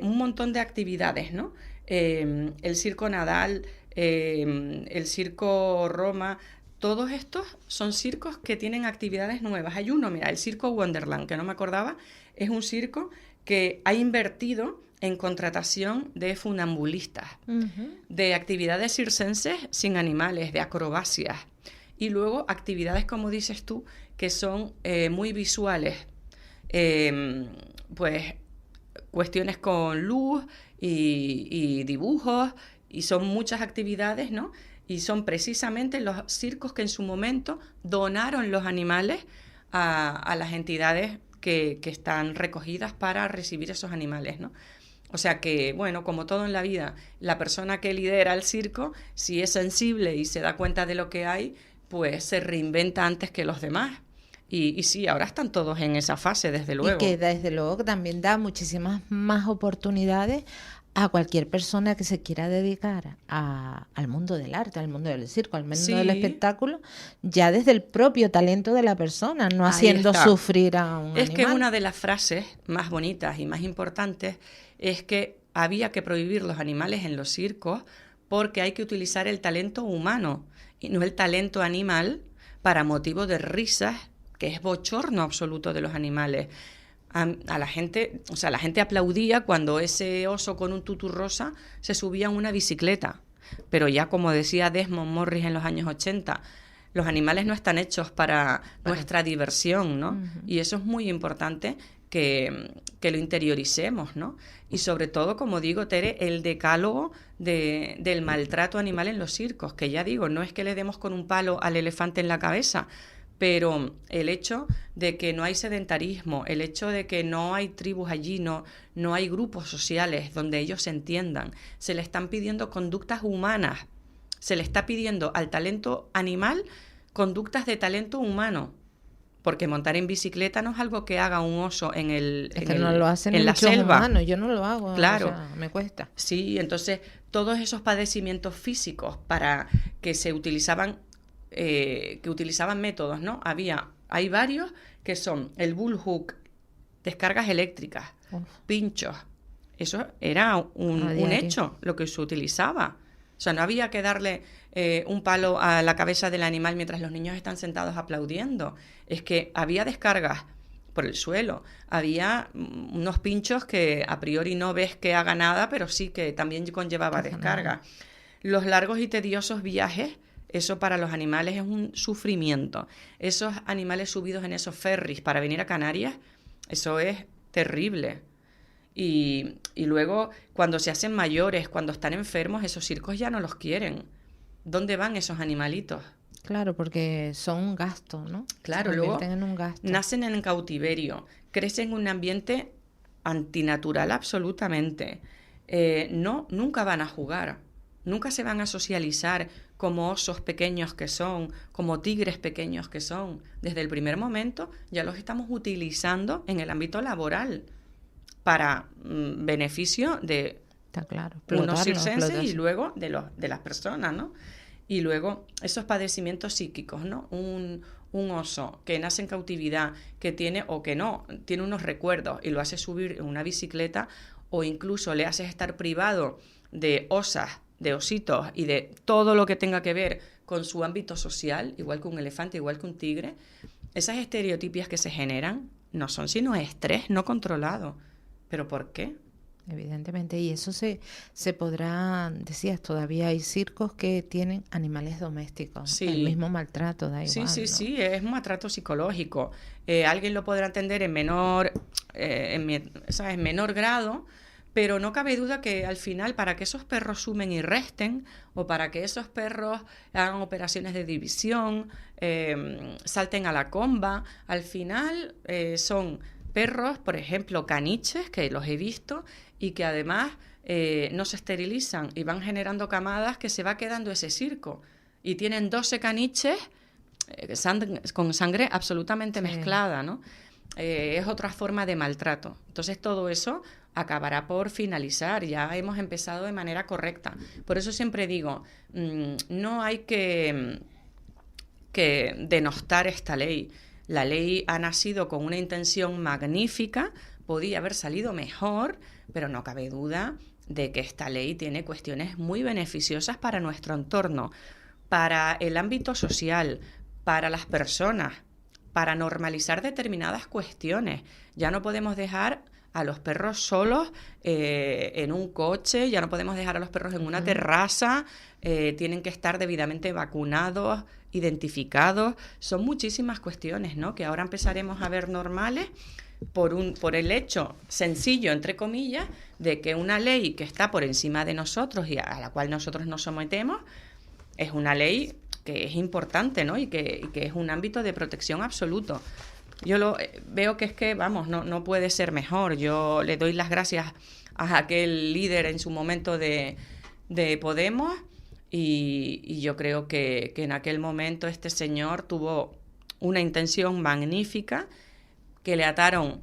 un montón de actividades, ¿no? El Circo Nadal, el Circo Roma, todos estos son circos que tienen actividades nuevas. Hay uno, mira, el Circo Wonderland, que no me acordaba, es un circo que ha invertido en contratación de funambulistas, de actividades circenses sin animales, de acrobacias, y luego actividades, como dices tú, que son muy visuales, pues cuestiones con luz y dibujos, y son muchas actividades, ¿no? Y son precisamente los circos que en su momento donaron los animales a las entidades que están recogidas para recibir esos animales, ¿no? O sea que, bueno, como todo en la vida, la persona que lidera el circo, si es sensible y se da cuenta de lo que hay, pues se reinventa antes que los demás. Y sí, ahora están todos en esa fase, desde luego. Y que desde luego también da muchísimas más oportunidades a cualquier persona que se quiera dedicar al mundo del arte, al mundo del circo, al mundo del espectáculo, ya desde el propio talento de la persona, no haciendo sufrir a un animal. Es que una de las frases más bonitas y más importantes es que había que prohibir los animales en los circos porque hay que utilizar el talento humano y no el talento animal para motivo de risas, que es bochorno absoluto de los animales. A la gente, o sea, la gente aplaudía cuando ese oso con un tutú rosa se subía a una bicicleta. Pero ya, como decía Desmond Morris en los años 80, los animales no están hechos para nuestra diversión, ¿no? Y eso es muy importante que lo interioricemos, ¿no? Y sobre todo, como digo, Tere, el decálogo del maltrato animal en los circos, que ya digo, no es que le demos con un palo al elefante en la cabeza, pero el hecho de que no hay sedentarismo, el hecho de que no hay tribus allí, no hay grupos sociales donde ellos se entiendan, se le están pidiendo conductas humanas, se le está pidiendo al talento animal conductas de talento humano, porque montar en bicicleta no es algo que haga un oso en la selva. Humanos. Yo no lo hago, claro. O sea, me cuesta. Sí, entonces todos esos padecimientos físicos para que se utilizaban métodos, ¿no? Hay varios que son el bullhook, descargas eléctricas, pinchos. Eso era un hecho, lo que se utilizaba. O sea, no había que darle un palo a la cabeza del animal mientras los niños están sentados aplaudiendo. Es que había descargas por el suelo, había unos pinchos que a priori no ves que haga nada, pero sí que también conllevaba descarga. Los largos y tediosos viajes, eso para los animales es un sufrimiento. Esos animales subidos en esos ferries para venir a Canarias, Eso es terrible. Y luego, cuando se hacen mayores, cuando están enfermos, esos circos ya no los quieren. ¿Dónde van esos animalitos? Claro, porque son un gasto, ¿no? Claro, se luego convierten en un gasto. Nacen en cautiverio, crecen en un ambiente antinatural absolutamente. Nunca van a jugar, nunca se van a socializar como osos pequeños que son, como tigres pequeños que son. Desde el primer momento ya los estamos utilizando en el ámbito laboral para beneficio de unos circenses y luego de las personas, ¿no? Y luego esos padecimientos psíquicos, ¿no? Un oso que nace en cautividad, que tiene o que no, tiene unos recuerdos y lo hace subir en una bicicleta, o incluso le haces estar privado de osas, de ositos y de todo lo que tenga que ver con su ámbito social, igual que un elefante, igual que un tigre. Esas estereotipias que se generan no son sino estrés no controlado. ¿Pero por qué? Evidentemente, y eso se podrá, decías, todavía hay circos que tienen animales domésticos, sí. El mismo maltrato, da igual. Sí, ¿no? Sí, es un maltrato psicológico. Alguien lo podrá entender en menor grado, pero no cabe duda que al final, para que esos perros sumen y resten, o para que esos perros hagan operaciones de división, salten a la comba, al final son perros, por ejemplo, caniches, que los he visto, y que además no se esterilizan y van generando camadas que se va quedando ese circo. Y tienen 12 caniches con sangre absolutamente mezclada, ¿no? Es otra forma de maltrato. Entonces todo eso acabará por finalizar. Ya hemos empezado de manera correcta. Por eso siempre digo, no hay que denostar esta ley. La ley ha nacido con una intención magnífica, podía haber salido mejor, pero no cabe duda de que esta ley tiene cuestiones muy beneficiosas para nuestro entorno, para el ámbito social, para las personas, para normalizar determinadas cuestiones. Ya no podemos dejar a los perros solos en un coche, ya no podemos dejar a los perros en una terraza, tienen que estar debidamente vacunados, identificados. Son muchísimas cuestiones, ¿no?, que ahora empezaremos a ver normales por el hecho sencillo, entre comillas, de que una ley que está por encima de nosotros y a la cual nosotros nos sometemos es una ley que es importante, ¿no?, y que es un ámbito de protección absoluto. Yo veo que no puede ser mejor. Yo le doy las gracias a aquel líder en su momento de Podemos y yo creo que en aquel momento este señor tuvo una intención magnífica, que le ataron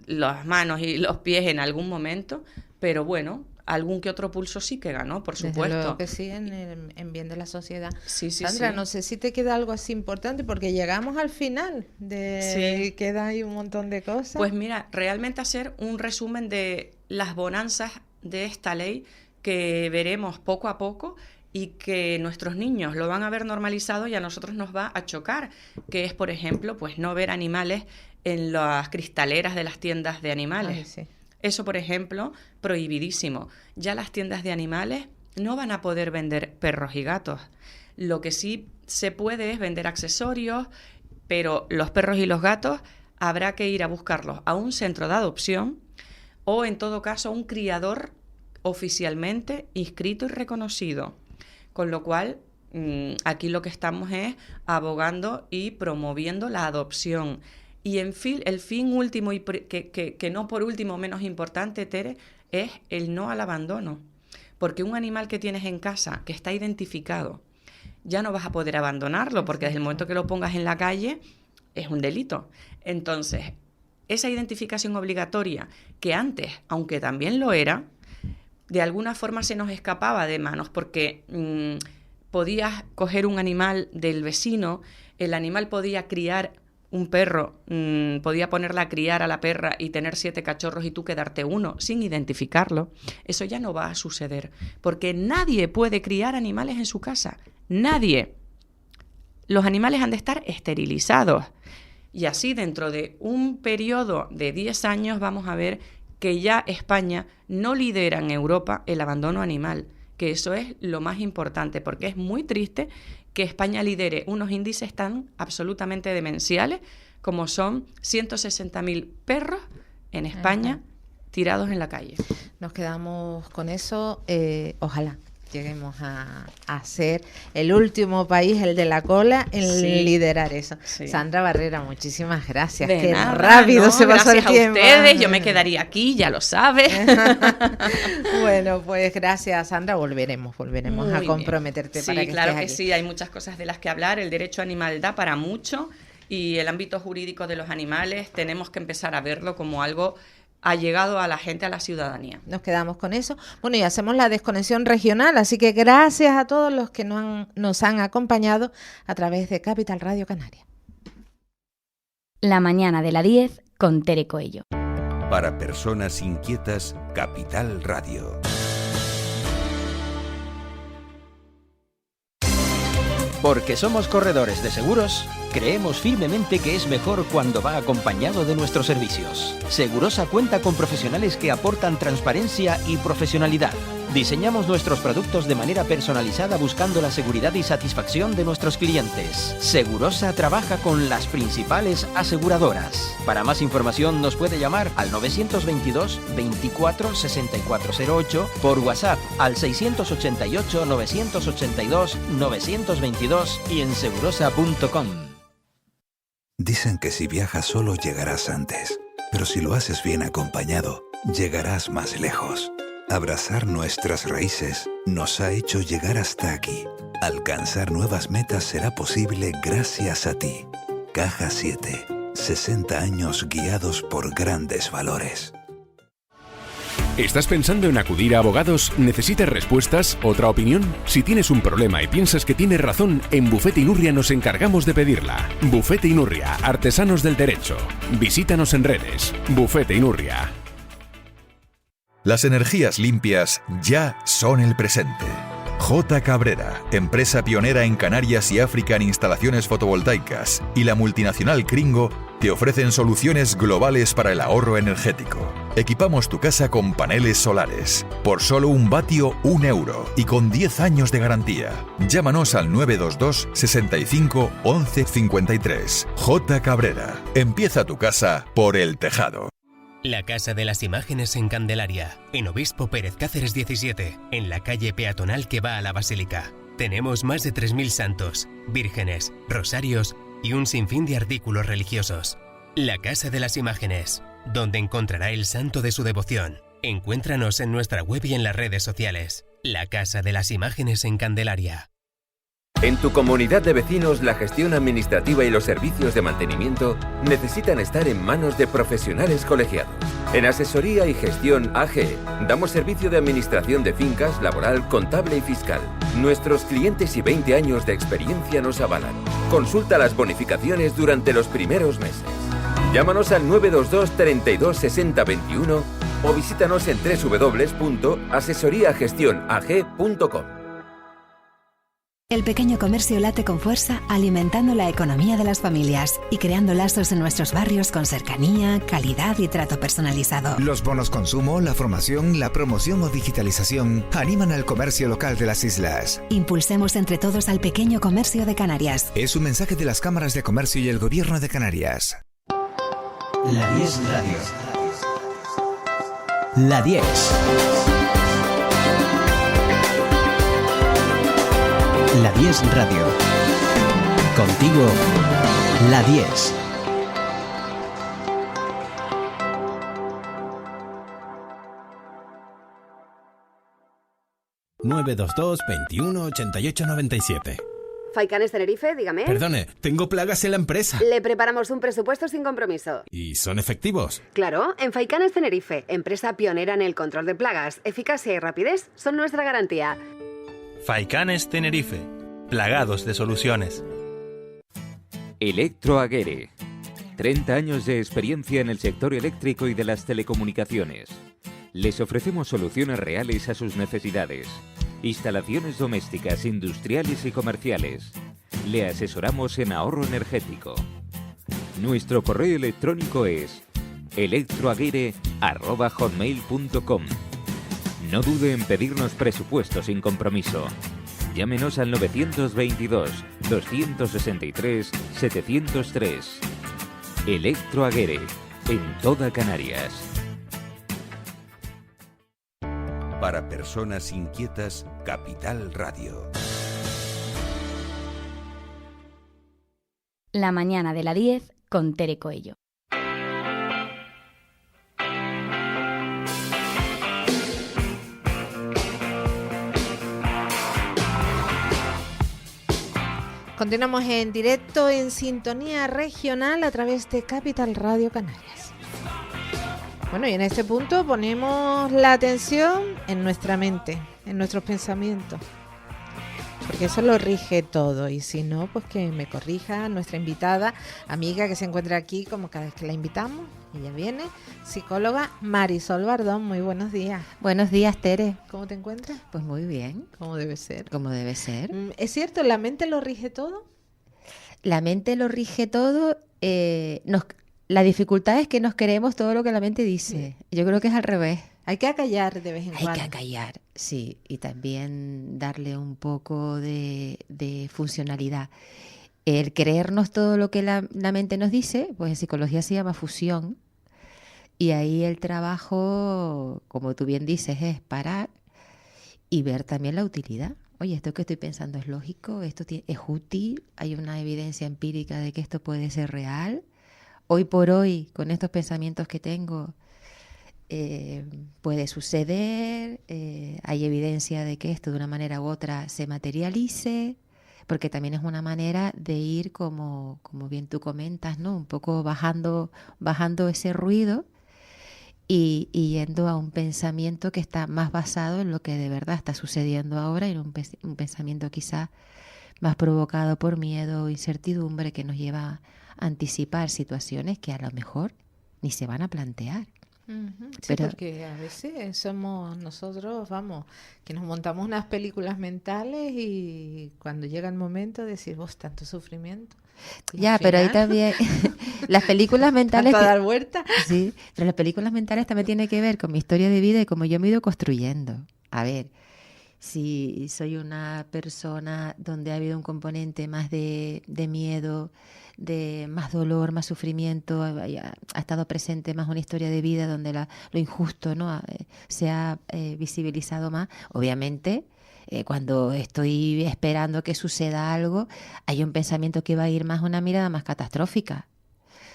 las manos y los pies en algún momento, pero bueno, algún que otro pulso sí que ganó, por supuesto. Desde luego que sí, en bien de la sociedad. Sí, Sandra, sí. no sé si te queda algo así importante, porque llegamos al final Sí. Queda ahí un montón de cosas. Pues mira, realmente hacer un resumen de las bonanzas de esta ley que veremos poco a poco y que nuestros niños lo van a ver normalizado y a nosotros nos va a chocar, que es, por ejemplo, pues no ver animales en las cristaleras de las tiendas de animales. Ay, sí. Eso, por ejemplo, prohibidísimo. Ya las tiendas de animales no van a poder vender perros y gatos. Lo que sí se puede es vender accesorios, pero los perros y los gatos habrá que ir a buscarlos a un centro de adopción o, en todo caso, a un criador oficialmente inscrito y reconocido. Con lo cual, aquí lo que estamos es abogando y promoviendo la adopción. Y en fin, el fin último, y que no por último menos importante, Tere, es el no al abandono. Porque un animal que tienes en casa, que está identificado, ya no vas a poder abandonarlo, porque desde el momento que lo pongas en la calle es un delito. Entonces, esa identificación obligatoria, que antes, aunque también lo era, de alguna forma se nos escapaba de manos, porque podías coger un animal del vecino, el animal podía criar un perro, podía ponerla a criar a la perra y tener 7 cachorros y tú quedarte uno sin identificarlo. Eso ya no va a suceder, porque nadie puede criar animales en su casa. Nadie. Los animales han de estar esterilizados. Y así, dentro de un periodo de 10 años, vamos a ver que ya España no lidera en Europa el abandono animal, que eso es lo más importante, porque es muy triste que España lidere unos índices tan absolutamente demenciales como son 160.000 perros en España tirados en la calle. Nos quedamos con eso. Ojalá lleguemos a ser el último país, el de la cola, en liderar eso. Sí. Sandra Barrera, muchísimas gracias. Qué rápido se pasó el tiempo. Gracias a ustedes, yo me quedaría aquí, ya lo sabes. Bueno, pues gracias, Sandra. Volveremos a comprometerte para que claro estés que aquí. Sí, hay muchas cosas de las que hablar. El derecho animal da para mucho y el ámbito jurídico de los animales tenemos que empezar a verlo como algo ha llegado a la gente, a la ciudadanía. Nos quedamos con eso. Bueno, y hacemos la desconexión regional, así que gracias a todos los que nos han acompañado a través de Capital Radio Canaria. La mañana de la 10 con Tere Coello. Para personas inquietas, Capital Radio. Porque somos corredores de seguros, creemos firmemente que es mejor cuando va acompañado de nuestros servicios. Segurosa cuenta con profesionales que aportan transparencia y profesionalidad. Diseñamos nuestros productos de manera personalizada buscando la seguridad y satisfacción de nuestros clientes. Segurosa trabaja con las principales aseguradoras. Para más información nos puede llamar al 922 24 6408, por WhatsApp al 688 982 922 y en segurosa.com. Dicen que si viajas solo llegarás antes, pero si lo haces bien acompañado, llegarás más lejos. Abrazar nuestras raíces nos ha hecho llegar hasta aquí. Alcanzar nuevas metas será posible gracias a ti. Caja 7. 60 años guiados por grandes valores. ¿Estás pensando en acudir a abogados? ¿Necesitas respuestas? ¿Otra opinión? Si tienes un problema y piensas que tienes razón, en Bufete Inurria nos encargamos de pedirla. Bufete Inurria, artesanos del derecho. Visítanos en redes. Bufete Inurria. Las energías limpias ya son el presente. J. Cabrera, empresa pionera en Canarias y África en instalaciones fotovoltaicas, y la multinacional Kringo te ofrecen soluciones globales para el ahorro energético. Equipamos tu casa con paneles solares. Por solo $1 vatio, €1 y con 10 años de garantía. Llámanos al 922 65 11 53. J. Cabrera. Empieza tu casa por el tejado. La Casa de las Imágenes en Candelaria, en Obispo Pérez Cáceres 17, en la calle peatonal que va a la Basílica. Tenemos más de 3.000 santos, vírgenes, rosarios y un sinfín de artículos religiosos. La Casa de las Imágenes, donde encontrará el santo de su devoción. Encuéntranos en nuestra web y en las redes sociales. La Casa de las Imágenes en Candelaria. En tu comunidad de vecinos, la gestión administrativa y los servicios de mantenimiento necesitan estar en manos de profesionales colegiados. En Asesoría y Gestión AG damos servicio de administración de fincas, laboral, contable y fiscal. Nuestros clientes y 20 años de experiencia nos avalan. Consulta las bonificaciones durante los primeros meses. Llámanos al 922 32 60 21 o visítanos en www.asesoriagestionag.com. El pequeño comercio late con fuerza, alimentando la economía de las familias y creando lazos en nuestros barrios con cercanía, calidad y trato personalizado. Los bonos consumo, la formación, la promoción o digitalización animan al comercio local de las islas. Impulsemos entre todos al pequeño comercio de Canarias. Es un mensaje de las cámaras de comercio y el gobierno de Canarias. La 10 Radio. La 10. La 10 Radio. Contigo, La 10. (922-21-8897). Faicanes Tenerife, dígame. Perdone, tengo plagas en la empresa. Le preparamos un presupuesto sin compromiso. ¿Y son efectivos? Claro, en Faicanes Tenerife, empresa pionera en el control de plagas, eficacia y rapidez son nuestra garantía. Faicanes Tenerife, plagados de soluciones. Electroaguere. 30 años de experiencia en el sector eléctrico y de las telecomunicaciones. Les ofrecemos soluciones reales a sus necesidades. Instalaciones domésticas, industriales y comerciales. Le asesoramos en ahorro energético. Nuestro correo electrónico es electroaguere@hotmail.com. No dude en pedirnos presupuesto sin compromiso. Llámenos al 922 263 703. Electroaguere, en toda Canarias. Para personas inquietas, Capital Radio. La mañana de la 10 con Tere Coello. Continuamos en directo en sintonía regional a través de Capital Radio Canarias. Bueno, y en este punto ponemos la atención en nuestra mente, en nuestros pensamientos, porque eso lo rige todo. Y si no, pues que me corrija nuestra invitada, amiga que se encuentra aquí como cada vez que la invitamos. Ella viene, psicóloga Marisol Bardón. Muy buenos días. Buenos días, Tere. ¿Cómo te encuentras? Pues muy bien. Como debe ser. Como debe ser. ¿Es cierto, la mente lo rige todo? La mente lo rige todo. La dificultad es que nos creemos todo lo que la mente dice. Yo creo que es al revés. Hay que acallar de vez en cuando. Hay que acallar, sí. Y también darle un poco de funcionalidad. El creernos todo lo que la mente nos dice, pues en psicología se llama fusión. Y ahí el trabajo, como tú bien dices, es parar y ver también la utilidad. Oye, esto que estoy pensando es lógico, esto es útil, hay una evidencia empírica de que esto puede ser real. Hoy por hoy, con estos pensamientos que tengo, puede suceder, hay evidencia de que esto de una manera u otra se materialice, porque también es una manera de ir, como bien tú comentas, ¿no? Un poco bajando ese ruido y yendo a un pensamiento que está más basado en lo que de verdad está sucediendo ahora, en un pensamiento quizá más provocado por miedo o incertidumbre que nos lleva a anticipar situaciones que a lo mejor ni se van a plantear. Sí, Pero, porque a veces somos nosotros, que nos montamos unas películas mentales y cuando llega el momento de decir, tanto sufrimiento. Ya, pero ahí también las películas mentales... ¿Tanto dar vuelta? Sí, pero las películas mentales también tienen que ver con mi historia de vida y cómo yo me he ido construyendo. A ver, si soy una persona donde ha habido un componente más de miedo, de más dolor, más sufrimiento, ha estado presente más una historia de vida donde lo injusto, ¿no? Se ha visibilizado más. Obviamente, cuando estoy esperando que suceda algo, hay un pensamiento que va a ir más a una mirada más catastrófica.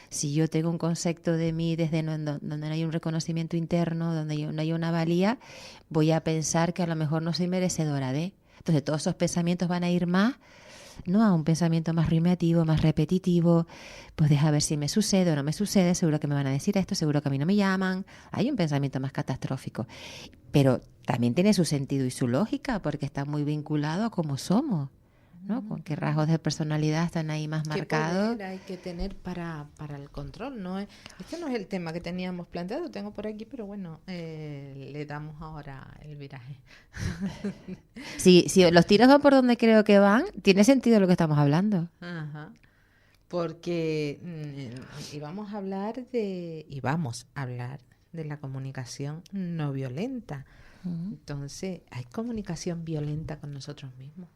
Si yo tengo un concepto de mí desde donde no hay un reconocimiento interno, donde no hay una valía, voy a pensar que a lo mejor no soy merecedora de. Entonces todos esos pensamientos van a ir más, ¿no? A un pensamiento más rumiativo, más repetitivo. Pues deja ver si me sucede o no me sucede, seguro que me van a decir esto, seguro que a mí no me llaman. Hay un pensamiento más catastrófico. Pero también tiene su sentido y su lógica, porque está muy vinculado a cómo somos, ¿no? Con qué rasgos de personalidad están ahí más marcados. ¿Qué poder hay que tener para el control? ¿No? Este no es el tema que teníamos planteado, tengo por aquí, pero bueno, le damos ahora el viraje. Si los tiros van por donde creo que van, tiene sentido lo que estamos hablando. Ajá. Porque vamos a hablar de la comunicación no violenta. Entonces, ¿hay comunicación violenta con nosotros mismos?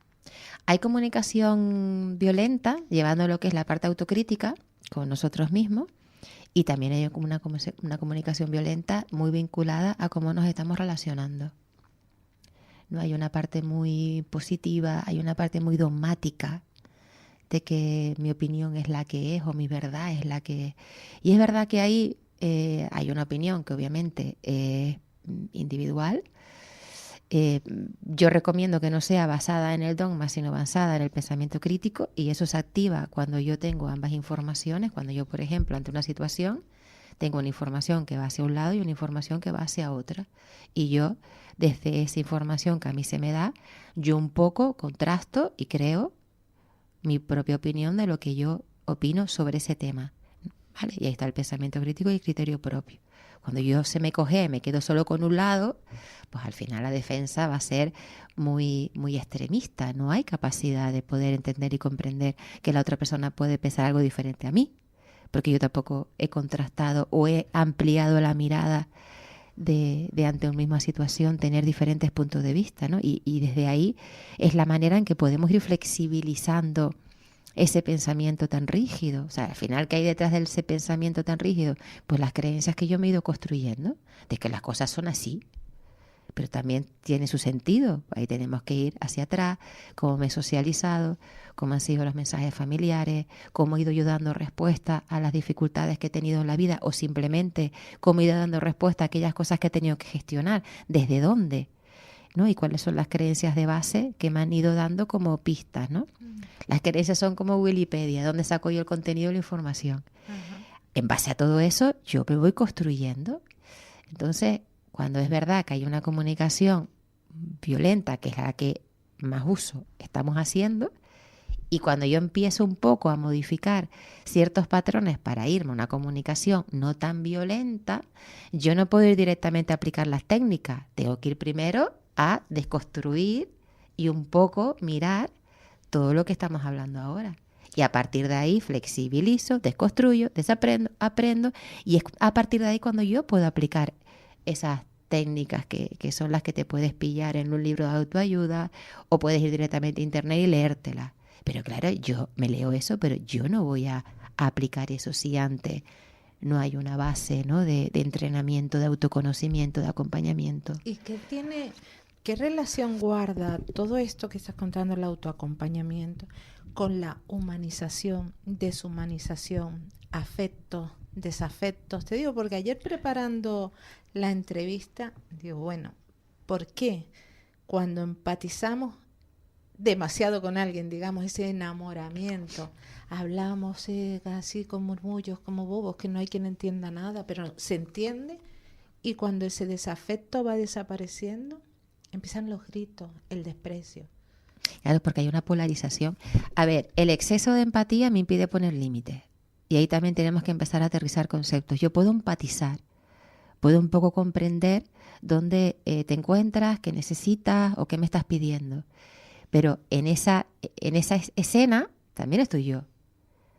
Hay comunicación violenta, llevando lo que es la parte autocrítica con nosotros mismos, y también hay una comunicación violenta muy vinculada a cómo nos estamos relacionando. ¿No? Hay una parte muy positiva, hay una parte muy dogmática de que mi opinión es la que es o mi verdad es la que es. Y es verdad que ahí hay una opinión que obviamente es individual. Yo recomiendo que no sea basada en el dogma, sino basada en el pensamiento crítico, y eso se activa cuando yo tengo ambas informaciones. Cuando yo, por ejemplo, ante una situación, tengo una información que va hacia un lado y una información que va hacia otra. Y yo, desde esa información que a mí se me da, yo un poco contrasto y creo mi propia opinión de lo que yo opino sobre ese tema. ¿Vale? Y ahí está el pensamiento crítico y el criterio propio. Cuando yo me quedo solo con un lado, pues al final la defensa va a ser muy, muy extremista. No hay capacidad de poder entender y comprender que la otra persona puede pensar algo diferente a mí, porque yo tampoco he contrastado o he ampliado la mirada de ante una misma situación tener diferentes puntos de vista, ¿no? Y desde ahí es la manera en que podemos ir flexibilizando ese pensamiento tan rígido. O sea, al final, ¿qué hay detrás de ese pensamiento tan rígido? Pues las creencias que yo me he ido construyendo, de que las cosas son así. Pero también tiene su sentido. Ahí tenemos que ir hacia atrás, cómo me he socializado, cómo han sido los mensajes familiares, cómo he ido yo dando respuesta a las dificultades que he tenido en la vida, o simplemente cómo he ido dando respuesta a aquellas cosas que he tenido que gestionar, desde dónde, ¿no? Y cuáles son las creencias de base que me han ido dando como pistas, ¿no? Las creencias son como Wikipedia, donde saco yo el contenido y la información. En base a todo eso, yo me voy construyendo. Entonces, cuando es verdad que hay una comunicación violenta, que es la que más uso estamos haciendo, y cuando yo empiezo un poco a modificar ciertos patrones para irme a una comunicación no tan violenta, yo no puedo ir directamente a aplicar las técnicas. Tengo que ir primero a desconstruir y un poco mirar todo lo que estamos hablando ahora. Y a partir de ahí flexibilizo, desconstruyo, desaprendo, aprendo, y es a partir de ahí cuando yo puedo aplicar esas técnicas que son las que te puedes pillar en un libro de autoayuda, o puedes ir directamente a internet y leértela. Pero claro, yo me leo eso, pero yo no voy a aplicar eso si antes no hay una base, ¿no? de entrenamiento, de autoconocimiento, de acompañamiento. ¿Y qué relación guarda todo esto que estás contando, el autoacompañamiento, con la humanización, deshumanización, afectos, desafectos? Te digo, porque ayer preparando la entrevista, digo, bueno, ¿por qué cuando empatizamos demasiado con alguien, digamos, ese enamoramiento, hablamos así con murmullos, como bobos, que no hay quien entienda nada, pero se entiende, y cuando ese desafecto va desapareciendo, empiezan los gritos, el desprecio? Claro, porque hay una polarización. A ver, el exceso de empatía me impide poner límites. Y ahí también tenemos que empezar a aterrizar conceptos. Yo puedo empatizar, puedo un poco comprender dónde te encuentras, qué necesitas o qué me estás pidiendo. Pero en esa escena también estoy yo,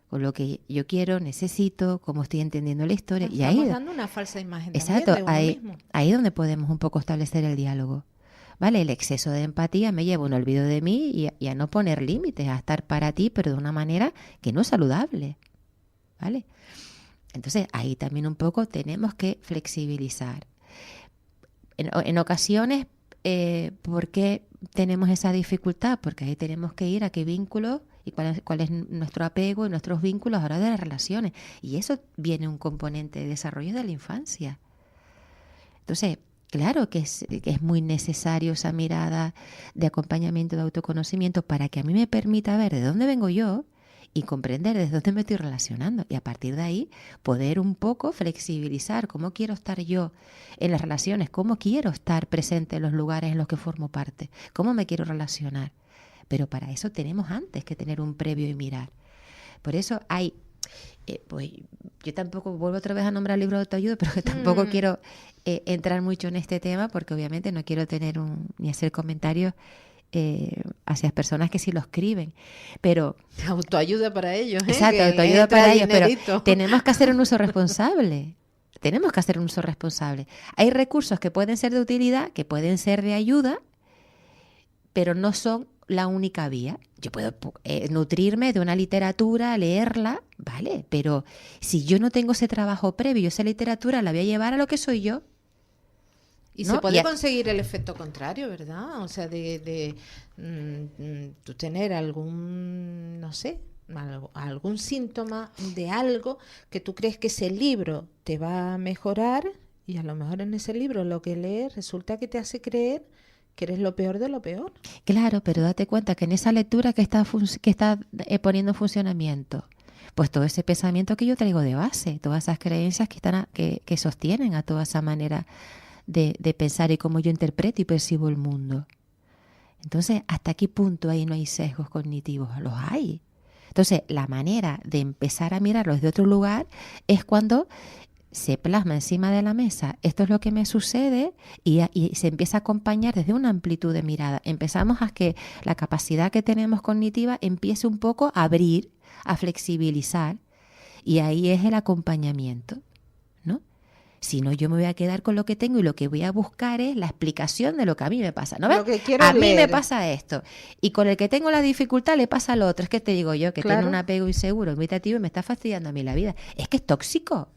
con lo que yo quiero, necesito, cómo estoy entendiendo la historia. Estamos dando una falsa imagen. Exacto, también de uno mismo. Ahí donde podemos un poco establecer el diálogo. ¿Vale? El exceso de empatía me lleva a un olvido de mí y a no poner límites, a estar para ti, pero de una manera que no es saludable. ¿Vale? Entonces, ahí también un poco tenemos que flexibilizar. En ocasiones, ¿por qué tenemos esa dificultad? Porque ahí tenemos que ir a qué vínculos y cuál es nuestro apego y nuestros vínculos ahora de las relaciones. Y eso viene un componente de desarrollo de la infancia. Entonces, claro que es muy necesario esa mirada de acompañamiento, de autoconocimiento, para que a mí me permita ver de dónde vengo yo y comprender desde dónde me estoy relacionando. Y a partir de ahí poder un poco flexibilizar cómo quiero estar yo en las relaciones, cómo quiero estar presente en los lugares en los que formo parte, cómo me quiero relacionar. Pero para eso tenemos antes que tener un previo y mirar. Por eso hay... pues yo tampoco vuelvo otra vez a nombrar el libro de autoayuda, pero que tampoco quiero entrar mucho en este tema, porque obviamente no quiero tener ni hacer comentarios hacia personas que sí lo escriben, pero autoayuda para ellos, exacto, autoayuda para ellos, pero tenemos que hacer un uso responsable. Tenemos que hacer un uso responsable. Hay recursos que pueden ser de utilidad, que pueden ser de ayuda, pero no son la única vía. Yo puedo nutrirme de una literatura, leerla, ¿vale? Pero si yo no tengo ese trabajo previo, esa literatura la voy a llevar a lo que soy yo. Y ¿no? se puede conseguir el efecto contrario, ¿verdad? O sea, de tú tener algún, no sé, algún síntoma de algo que tú crees que ese libro te va a mejorar, y a lo mejor en ese libro lo que lees resulta que te hace creer que eres lo peor de lo peor. Claro, pero date cuenta que en esa lectura que está poniendo en funcionamiento, pues todo ese pensamiento que yo traigo de base, todas esas creencias que sostienen a toda esa manera de pensar y cómo yo interpreto y percibo el mundo. Entonces, ¿hasta qué punto ahí no hay sesgos cognitivos? Los hay. Entonces, la manera de empezar a mirarlos de otro lugar es cuando se plasma encima de la mesa, esto es lo que me sucede, y se empieza a acompañar desde una amplitud de mirada. Empezamos a que la capacidad que tenemos cognitiva empiece un poco a abrir, a flexibilizar, y ahí es el acompañamiento, ¿no? Si no, yo me voy a quedar con lo que tengo y lo que voy a buscar es la explicación de lo que a mí me pasa. ¿No ves? Lo que quiero a mí leer. me pasa esto. Y con el que tengo la dificultad le pasa al otro. Es que te digo yo que Claro. tiene un apego inseguro, imitativo y me está fastidiando a mí la vida. ¿Es que es tóxico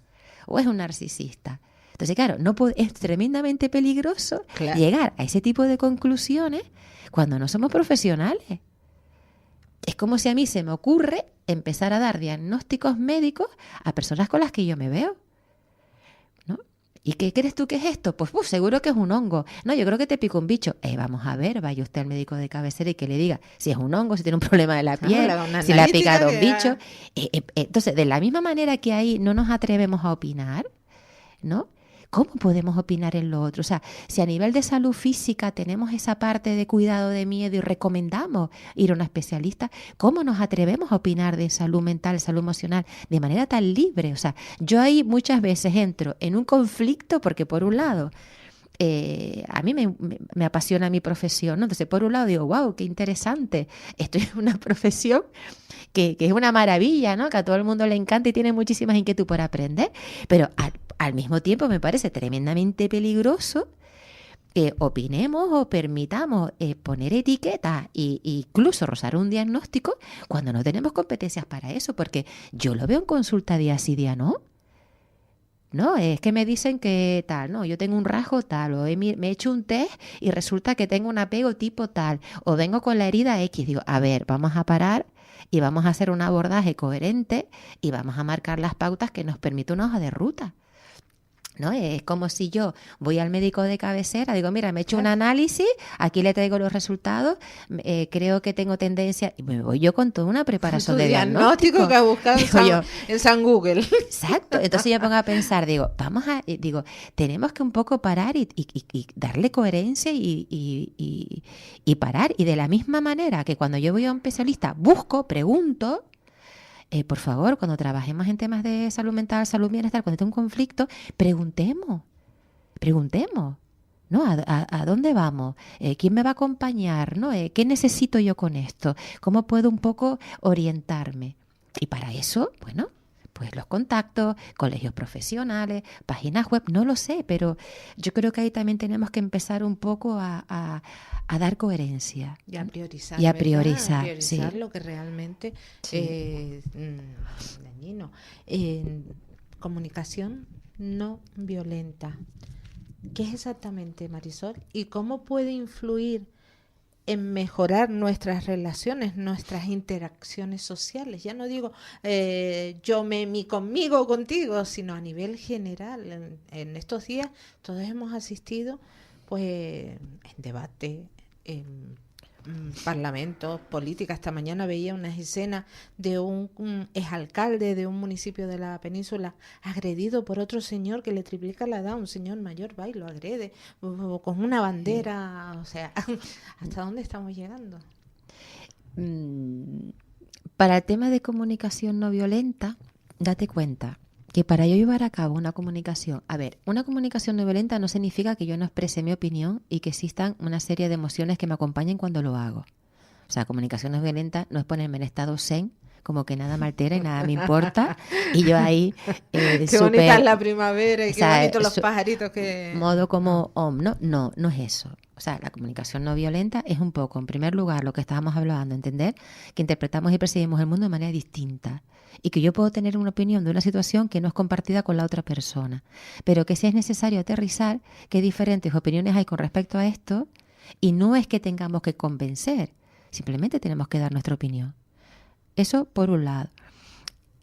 o es un narcisista? Entonces, claro, es tremendamente peligroso Claro. llegar a ese tipo de conclusiones cuando no somos profesionales. Es como si a mí se me ocurre empezar a dar diagnósticos médicos a personas con las que yo me veo. ¿No? ¿Y qué crees tú que es esto? Pues seguro que es un hongo. No, yo creo que te picó un bicho. Vamos a ver, vaya usted al médico de cabecera y que le diga si es un hongo, si tiene un problema de la piel, si le ha picado un bicho. Entonces, de la misma manera que ahí no nos atrevemos a opinar, ¿no? ¿Cómo podemos opinar en lo otro? O sea, si a nivel de salud física tenemos esa parte de cuidado de miedo y recomendamos ir a un especialista, ¿cómo nos atrevemos a opinar de salud mental, salud emocional de manera tan libre? O sea, yo ahí muchas veces entro en un conflicto porque por un lado a mí me apasiona mi profesión, ¿no? Entonces por un lado digo, wow, qué interesante, esto es una profesión que es una maravilla, ¿no? Que a todo el mundo le encanta y tiene muchísimas inquietudes por aprender, pero al mismo tiempo me parece tremendamente peligroso que opinemos o permitamos poner etiquetas e incluso rozar un diagnóstico cuando no tenemos competencias para eso, porque yo lo veo en consulta día sí, día no. No, es que me dicen que tal, no, yo tengo un rasgo tal, o me he hecho un test y resulta que tengo un apego tipo tal, o vengo con la herida X. Digo, a ver, vamos a parar y vamos a hacer un abordaje coherente y vamos a marcar las pautas que nos permite una hoja de ruta. ¿No? Es como si yo voy al médico de cabecera, digo, mira, me he hecho un análisis, aquí le traigo los resultados, creo que tengo tendencia, y me voy yo con toda una preparación de diagnóstico que ha buscado en San Google. Exacto, entonces yo pongo a pensar, digo, tenemos que un poco parar y darle coherencia y parar, y de la misma manera que cuando yo voy a un especialista, busco, pregunto, por favor, cuando trabajemos en temas de salud mental, salud bienestar, cuando tenga un conflicto, preguntemos, ¿no? ¿A dónde vamos? ¿Quién me va a acompañar? ¿No? ¿Qué necesito yo con esto? ¿Cómo puedo un poco orientarme? Y para eso, bueno, pues los contactos, colegios profesionales, páginas web, no lo sé, pero yo creo que ahí también tenemos que empezar un poco a dar coherencia. Y a priorizar. Y a priorizar, a priorizar sí. lo que realmente es dañino. Comunicación no violenta. ¿Qué es exactamente, Marisol? ¿Y cómo puede influir en mejorar nuestras relaciones, nuestras interacciones sociales? Ya no digo mi conmigo o contigo, sino a nivel general. En estos días todos hemos asistido pues en debate, en parlamentos, política. Esta mañana veía unas escenas de un exalcalde de un municipio de la península agredido por otro señor que le triplica la edad, un señor mayor va y lo agrede con una bandera. O sea, ¿hasta dónde estamos llegando? Para el tema de comunicación no violenta, date cuenta que para yo llevar a cabo una comunicación, una comunicación no violenta no significa que yo no exprese mi opinión y que existan una serie de emociones que me acompañen cuando lo hago. O sea, comunicación no violenta no es ponerme en estado zen, como que nada me altera y nada me importa, y yo ahí qué bonita es la primavera y qué bonitos los pajaritos que... Modo como no es eso. O sea, la comunicación no violenta es un poco, en primer lugar, lo que estábamos hablando, entender que interpretamos y percibimos el mundo de manera distinta y que yo puedo tener una opinión de una situación que no es compartida con la otra persona, pero que si es necesario aterrizar qué diferentes opiniones hay con respecto a esto, y no es que tengamos que convencer, simplemente tenemos que dar nuestra opinión. Eso por un lado.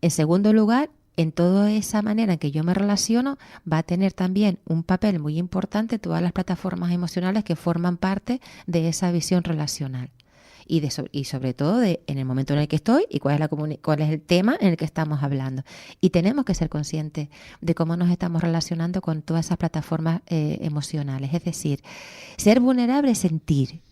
En segundo lugar, en toda esa manera en que yo me relaciono, va a tener también un papel muy importante todas las plataformas emocionales que forman parte de esa visión relacional. Y sobre todo en el momento en el que estoy y cuál es el tema en el que estamos hablando. Y tenemos que ser conscientes de cómo nos estamos relacionando con todas esas plataformas emocionales. Es decir, ser vulnerable es sentir.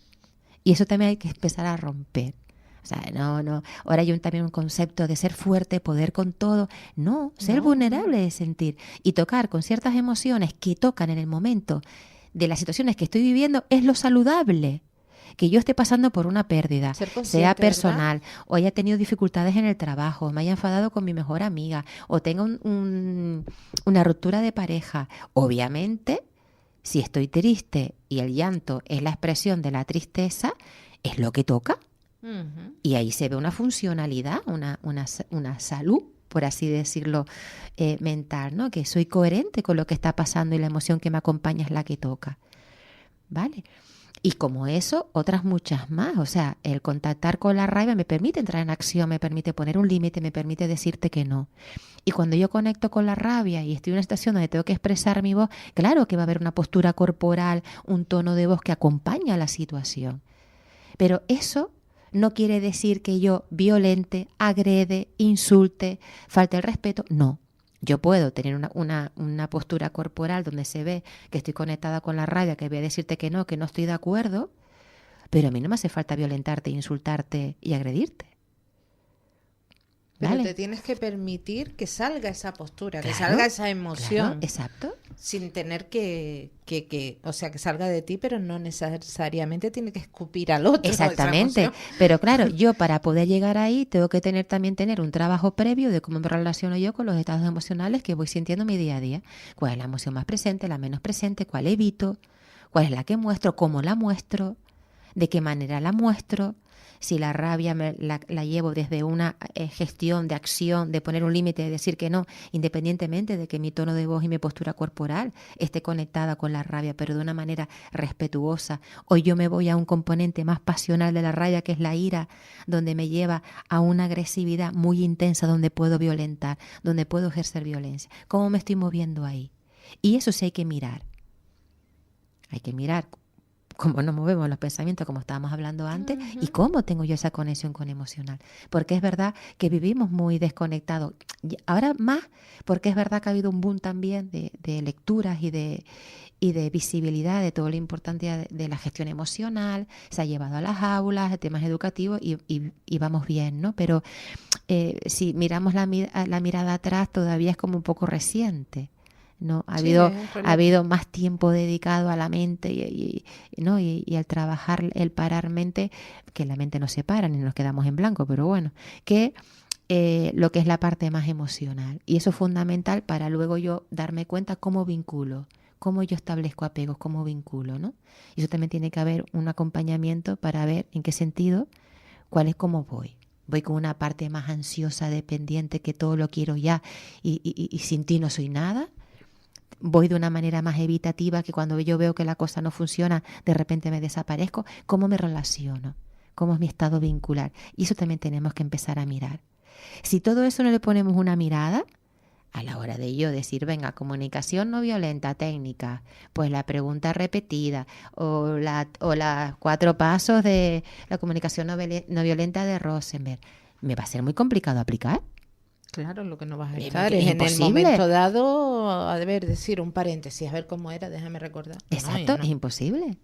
Y eso también hay que empezar a romper. O sea, no. Ahora hay también un concepto de ser fuerte, poder con todo. No, ser vulnerable es sentir. Y tocar con ciertas emociones que tocan en el momento de las situaciones que estoy viviendo es lo saludable. que yo esté pasando por una pérdida, sea personal, ¿verdad? O haya tenido dificultades en el trabajo, me haya enfadado con mi mejor amiga, o tenga una ruptura de pareja, obviamente, si estoy triste y el llanto es la expresión de la tristeza, es lo que toca. Uh-huh. Y ahí se ve una funcionalidad, una salud, por así decirlo, mental, ¿no? Que soy coherente con lo que está pasando y la emoción que me acompaña es la que toca. ¿Vale? Y como eso, otras muchas más. O sea, el contactar con la rabia me permite entrar en acción, me permite poner un límite, me permite decirte que no. Y cuando yo conecto con la rabia y estoy en una situación donde tengo que expresar mi voz, claro que va a haber una postura corporal, un tono de voz que acompaña a la situación. Pero eso no quiere decir que yo violente, agrede, insulte, falte el respeto. No. Yo puedo tener una postura corporal donde se ve que estoy conectada con la rabia, que voy a decirte que no estoy de acuerdo, pero a mí no me hace falta violentarte, insultarte y agredirte. Pero ¿vale? Te tienes que permitir que salga esa postura, que salga esa emoción. Claro, exacto. Sin tener o sea, que salga de ti, pero no necesariamente tiene que escupir al otro. Exactamente. Pero claro, yo para poder llegar ahí tengo que tener un trabajo previo de cómo me relaciono yo con los estados emocionales que voy sintiendo mi día a día. ¿Cuál es la emoción más presente, la menos presente? ¿Cuál evito? ¿Cuál es la que muestro? ¿Cómo la muestro? ¿De qué manera la muestro? Si la rabia la llevo desde una gestión de acción, de poner un límite, de decir que no, independientemente de que mi tono de voz y mi postura corporal esté conectada con la rabia, pero de una manera respetuosa, o yo me voy a un componente más pasional de la rabia, que es la ira, donde me lleva a una agresividad muy intensa, donde puedo violentar, donde puedo ejercer violencia. ¿Cómo me estoy moviendo ahí? Y eso sí hay que mirar. Hay que mirar cómo nos movemos los pensamientos, como estábamos hablando antes, uh-huh. Y cómo tengo yo esa conexión con emocional. Porque es verdad que vivimos muy desconectados. Ahora más, porque es verdad que ha habido un boom también de lecturas y de visibilidad de todo lo importante de la gestión emocional. Se ha llevado a las aulas, a temas educativos y vamos bien, ¿no? Pero si miramos la mirada atrás, todavía es como un poco reciente. No, ha habido más tiempo dedicado a la mente y al trabajar, el parar mente, que la mente no se para ni nos quedamos en blanco, pero bueno, que lo que es la parte más emocional. Y eso es fundamental para luego yo darme cuenta cómo vinculo, cómo yo establezco apegos, cómo vinculo, ¿no? Y eso también tiene que haber un acompañamiento para ver en qué sentido, cuál es cómo voy. Voy con una parte más ansiosa, dependiente, que todo lo quiero ya y sin ti no soy nada. Voy de una manera más evitativa, que cuando yo veo que la cosa no funciona, de repente me desaparezco. ¿Cómo me relaciono? ¿Cómo es mi estado vincular? Y eso también tenemos que empezar a mirar. Si todo eso no le ponemos una mirada, a la hora de yo decir, venga, comunicación no violenta, técnica, pues la pregunta repetida o las 4 pasos de la comunicación no violenta de Rosenberg, me va a ser muy complicado aplicar. Claro, lo que no vas a estar es en el momento dado, a ver, decir un paréntesis, a ver cómo era, déjame recordar. Exacto, no. Es imposible.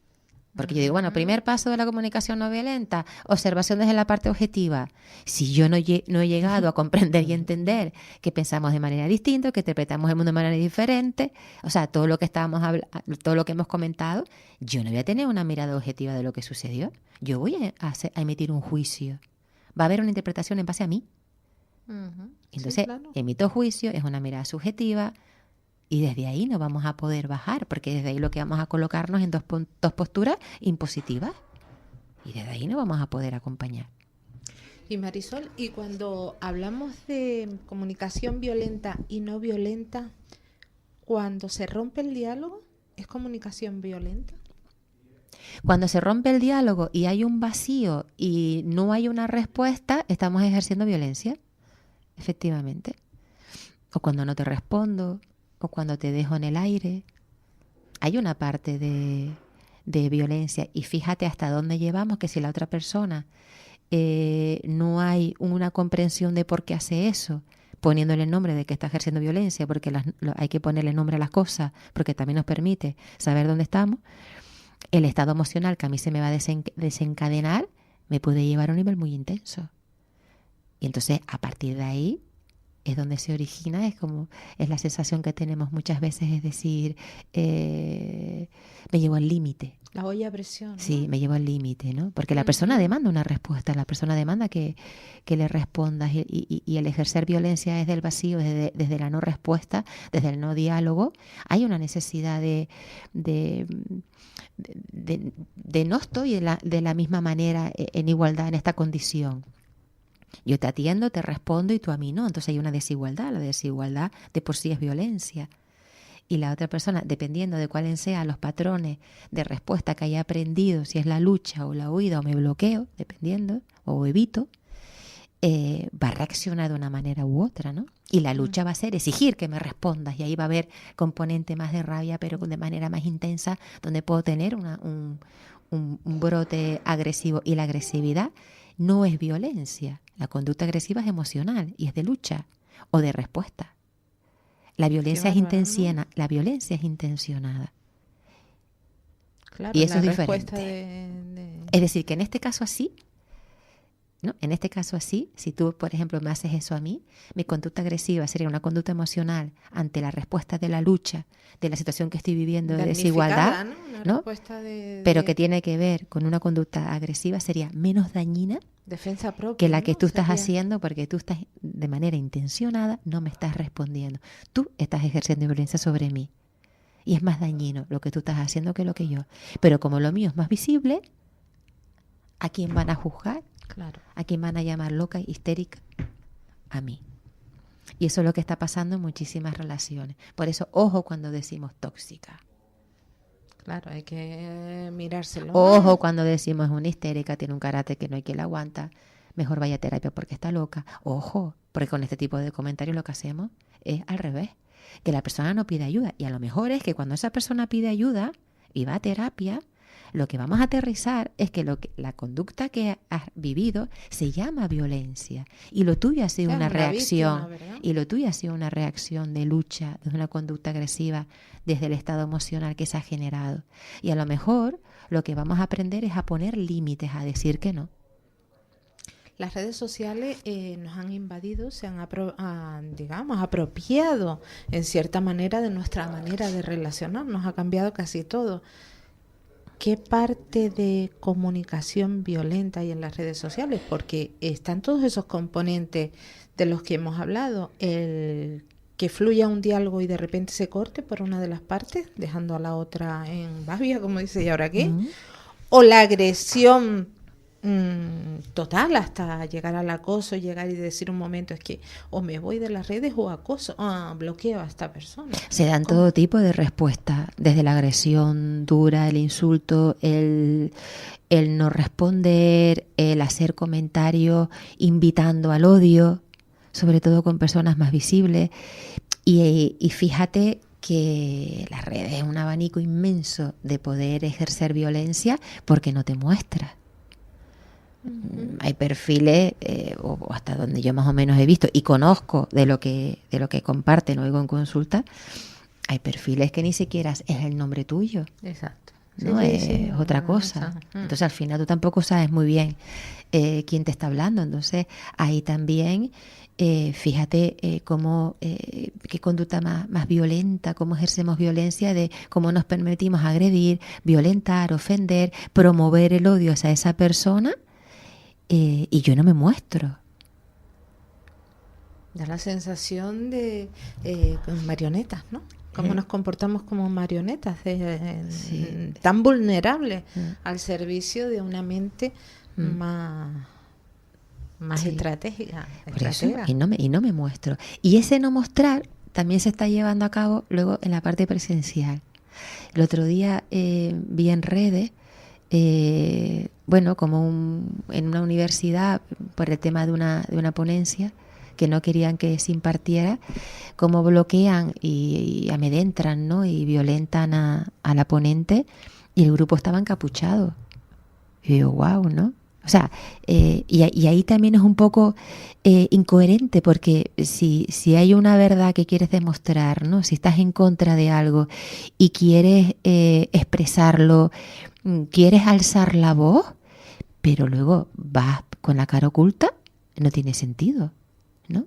Porque yo digo, bueno, primer paso de la comunicación no violenta, observación desde la parte objetiva. Si yo no he llegado a comprender y entender que pensamos de manera distinta, que interpretamos el mundo de manera diferente, o sea, todo lo que todo lo que hemos comentado, yo no voy a tener una mirada objetiva de lo que sucedió. Yo voy a emitir un juicio. Va a haber una interpretación en base a mí. Uh-huh. Entonces, sí, claro. Emito juicio, es una mirada subjetiva y desde ahí no vamos a poder bajar, porque desde ahí lo que vamos a colocarnos en dos posturas impositivas y desde ahí no vamos a poder acompañar. Y Marisol, y cuando hablamos de comunicación violenta y no violenta, cuando se rompe el diálogo, ¿es comunicación violenta? Cuando se rompe el diálogo y hay un vacío y no hay una respuesta, estamos ejerciendo violencia. Efectivamente. O cuando no te respondo, o cuando te dejo en el aire. Hay una parte de violencia. Y fíjate hasta dónde llevamos, que si la otra persona no hay una comprensión de por qué hace eso, poniéndole el nombre de que está ejerciendo violencia, porque hay que ponerle nombre a las cosas, porque también nos permite saber dónde estamos. El estado emocional que a mí se me va a desencadenar me puede llevar a un nivel muy intenso. Y entonces, a partir de ahí, es donde se origina, es la sensación que tenemos muchas veces, es decir, me llevo al límite. La olla a presión, ¿no? Sí, me llevo al límite, ¿no? Porque la persona demanda una respuesta, la persona demanda que le respondas y el ejercer violencia desde el vacío, desde la no respuesta, desde el no diálogo, hay una necesidad de no estoy de la misma manera en igualdad en esta condición. Yo te atiendo, te respondo y tú a mí no. Entonces hay una desigualdad. La desigualdad de por sí es violencia. Y la otra persona, dependiendo de cuáles sean los patrones de respuesta que haya aprendido, si es la lucha o la huida o me bloqueo, dependiendo, o evito, va a reaccionar de una manera u otra, ¿no? Y la lucha va a ser exigir que me respondas, y ahí va a haber componente más de rabia, pero de manera más intensa, donde puedo tener un brote agresivo. Y la agresividad no es violencia. La conducta agresiva es emocional y es de lucha o de respuesta. La violencia es intencionada. La violencia es intencionada. Claro, y eso la es diferente. Es decir, que en este caso así, ¿no? En este caso así, si tú, por ejemplo, me haces eso a mí, mi conducta agresiva sería una conducta emocional ante la respuesta de la lucha, de la situación que estoy viviendo de desigualdad, ¿no? Pero que tiene que ver con una conducta agresiva, sería menos dañina defensa propia, que la que ¿no? tú estás haciendo, porque tú estás de manera intencionada, no me estás respondiendo. Tú estás ejerciendo violencia sobre mí. Y es más dañino lo que tú estás haciendo que lo que yo. Pero como lo mío es más visible, ¿a quién van a juzgar? Claro. ¿A quién van a llamar loca, histérica? A mí. Y eso es lo que está pasando en muchísimas relaciones. Por eso, ojo cuando decimos tóxica. Claro, hay que mirárselo. Ojo cuando decimos una histérica, tiene un carácter que no hay quien la aguanta, mejor vaya a terapia porque está loca. Ojo, porque con este tipo de comentarios lo que hacemos es al revés, que la persona no pide ayuda. Y a lo mejor es que cuando esa persona pide ayuda y va a terapia, lo que vamos a aterrizar es que la conducta que has vivido se llama violencia y lo tuyo ha sido una reacción, y lo tuyo ha sido una reacción de lucha, de una conducta agresiva desde el estado emocional que se ha generado. Y a lo mejor lo que vamos a aprender es a poner límites, a decir que no. Las redes sociales nos han invadido, se han apropiado en cierta manera de nuestra manera de relacionarnos, ha cambiado casi todo. ¿Qué parte de comunicación violenta hay en las redes sociales? Porque están todos esos componentes de los que hemos hablado. El que fluya un diálogo y de repente se corte por una de las partes, dejando a la otra en babia, como dice, ¿y ahora qué? O la agresión total hasta llegar al acoso, llegar y decir un momento es que o me voy de las redes o acoso, bloqueo a esta persona. Se dan todo tipo de respuestas, desde la agresión dura, el insulto, el no responder, el hacer comentarios invitando al odio, sobre todo con personas más visibles. Y fíjate que las redes es un abanico inmenso de poder ejercer violencia porque no te muestras. Hay perfiles, o hasta donde yo más o menos he visto y conozco de lo que comparten, oigo en consulta, hay perfiles que ni siquiera es el nombre tuyo. Exacto. No sí, es otra cosa. Entonces al final tú tampoco sabes muy bien quién te está hablando. Entonces ahí también fíjate cómo qué conducta más violenta, cómo ejercemos violencia, de cómo nos permitimos agredir, violentar, ofender, promover el odio hacia esa persona. Y yo no me muestro. Da la sensación de marionetas, ¿no? Cómo nos comportamos como marionetas, tan vulnerables al servicio de una mente más estratégica. Por eso, y no me muestro. Y ese no mostrar también se está llevando a cabo luego en la parte presencial. El otro día vi en redes, como en una universidad, por el tema de una ponencia que no querían que se impartiera, cómo bloquean y amedrentan, ¿no? Y violentan a la ponente, y el grupo estaba encapuchado. Y yo, wow, ¿no? O sea, y ahí también es un poco incoherente, porque si hay una verdad que quieres demostrar, ¿no? Si estás en contra de algo y quieres expresarlo, quieres alzar la voz, pero luego vas con la cara oculta, no tiene sentido, ¿no?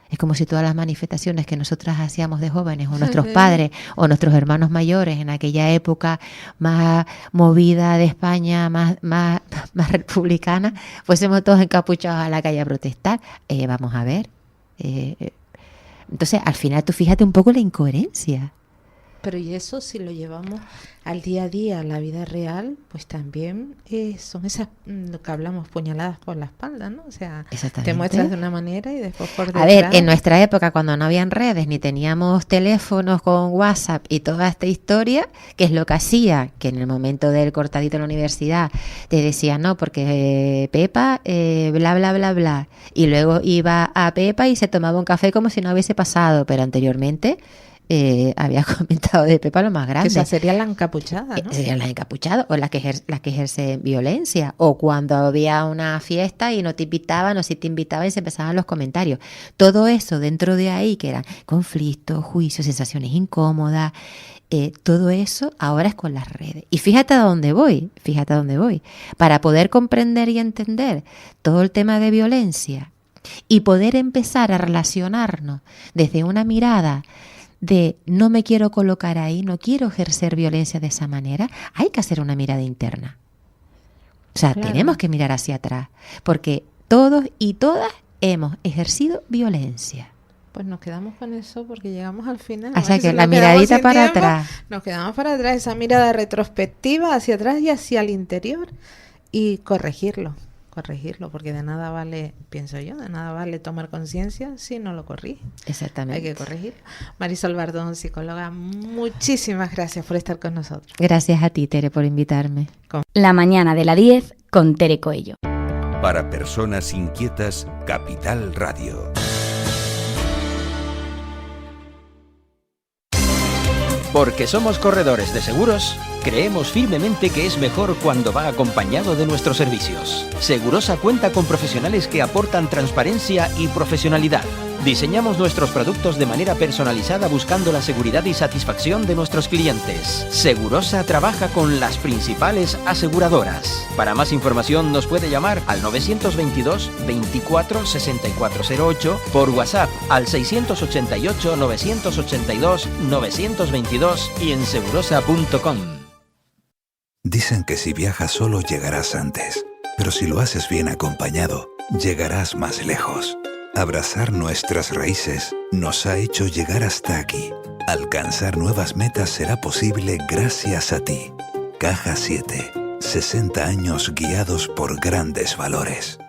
Es como si todas las manifestaciones que nosotras hacíamos de jóvenes, o nuestros padres, o nuestros hermanos mayores, en aquella época más movida de España, más republicana, fuésemos todos encapuchados a la calle a protestar. Vamos a ver. Entonces, al final, tú fíjate un poco la incoherencia. Pero y eso, si lo llevamos al día a día, a la vida real, pues también son esas, lo que hablamos, puñaladas por la espalda, ¿no? O sea, te muestras de una manera y después por detrás. A ver, en nuestra época, cuando no habían redes, ni teníamos teléfonos con WhatsApp y toda esta historia, ¿qué es lo que hacía? Que en el momento del cortadito en la universidad te decían, no, porque Pepa, bla, bla, bla, bla. Y luego iba a Pepa y se tomaba un café como si no hubiese pasado, pero anteriormente... había comentado de Pepa lo más grande. Esa sería la encapuchada, ¿no? Serían las encapuchadas o las que ejercen violencia. O cuando había una fiesta y no te invitaban, o si te invitaban y se empezaban los comentarios. Todo eso dentro de ahí, que eran conflictos, juicios, sensaciones incómodas, todo eso ahora es con las redes. Y fíjate a dónde voy. Para poder comprender y entender todo el tema de violencia y poder empezar a relacionarnos desde una mirada de no me quiero colocar ahí, no quiero ejercer violencia de esa manera, hay que hacer una mirada interna. O sea, tenemos que mirar hacia atrás, porque todos y todas hemos ejercido violencia. Pues nos quedamos con eso porque llegamos al final. O sea, que la miradita para atrás. Nos quedamos para atrás, esa mirada retrospectiva hacia atrás y hacia el interior y corregirlo, porque de nada vale, pienso yo, de nada vale tomar conciencia si no lo corrige. Exactamente. Hay que corregir. Marisol Bardón, psicóloga, muchísimas gracias por estar con nosotros. Gracias a ti, Tere, por invitarme. La mañana de la 10 con Tere Coello. Para personas inquietas, Capital Radio. Porque somos corredores de seguros, creemos firmemente que es mejor cuando va acompañado de nuestros servicios. Segurosa cuenta con profesionales que aportan transparencia y profesionalidad. Diseñamos nuestros productos de manera personalizada buscando la seguridad y satisfacción de nuestros clientes. Segurosa trabaja con las principales aseguradoras. Para más información nos puede llamar al 922 24 6408, por WhatsApp al 688 982 922 y en segurosa.com. Dicen que si viajas solo llegarás antes, pero si lo haces bien acompañado, llegarás más lejos. Abrazar nuestras raíces nos ha hecho llegar hasta aquí. Alcanzar nuevas metas será posible gracias a ti. Caja 7. 60 años guiados por grandes valores.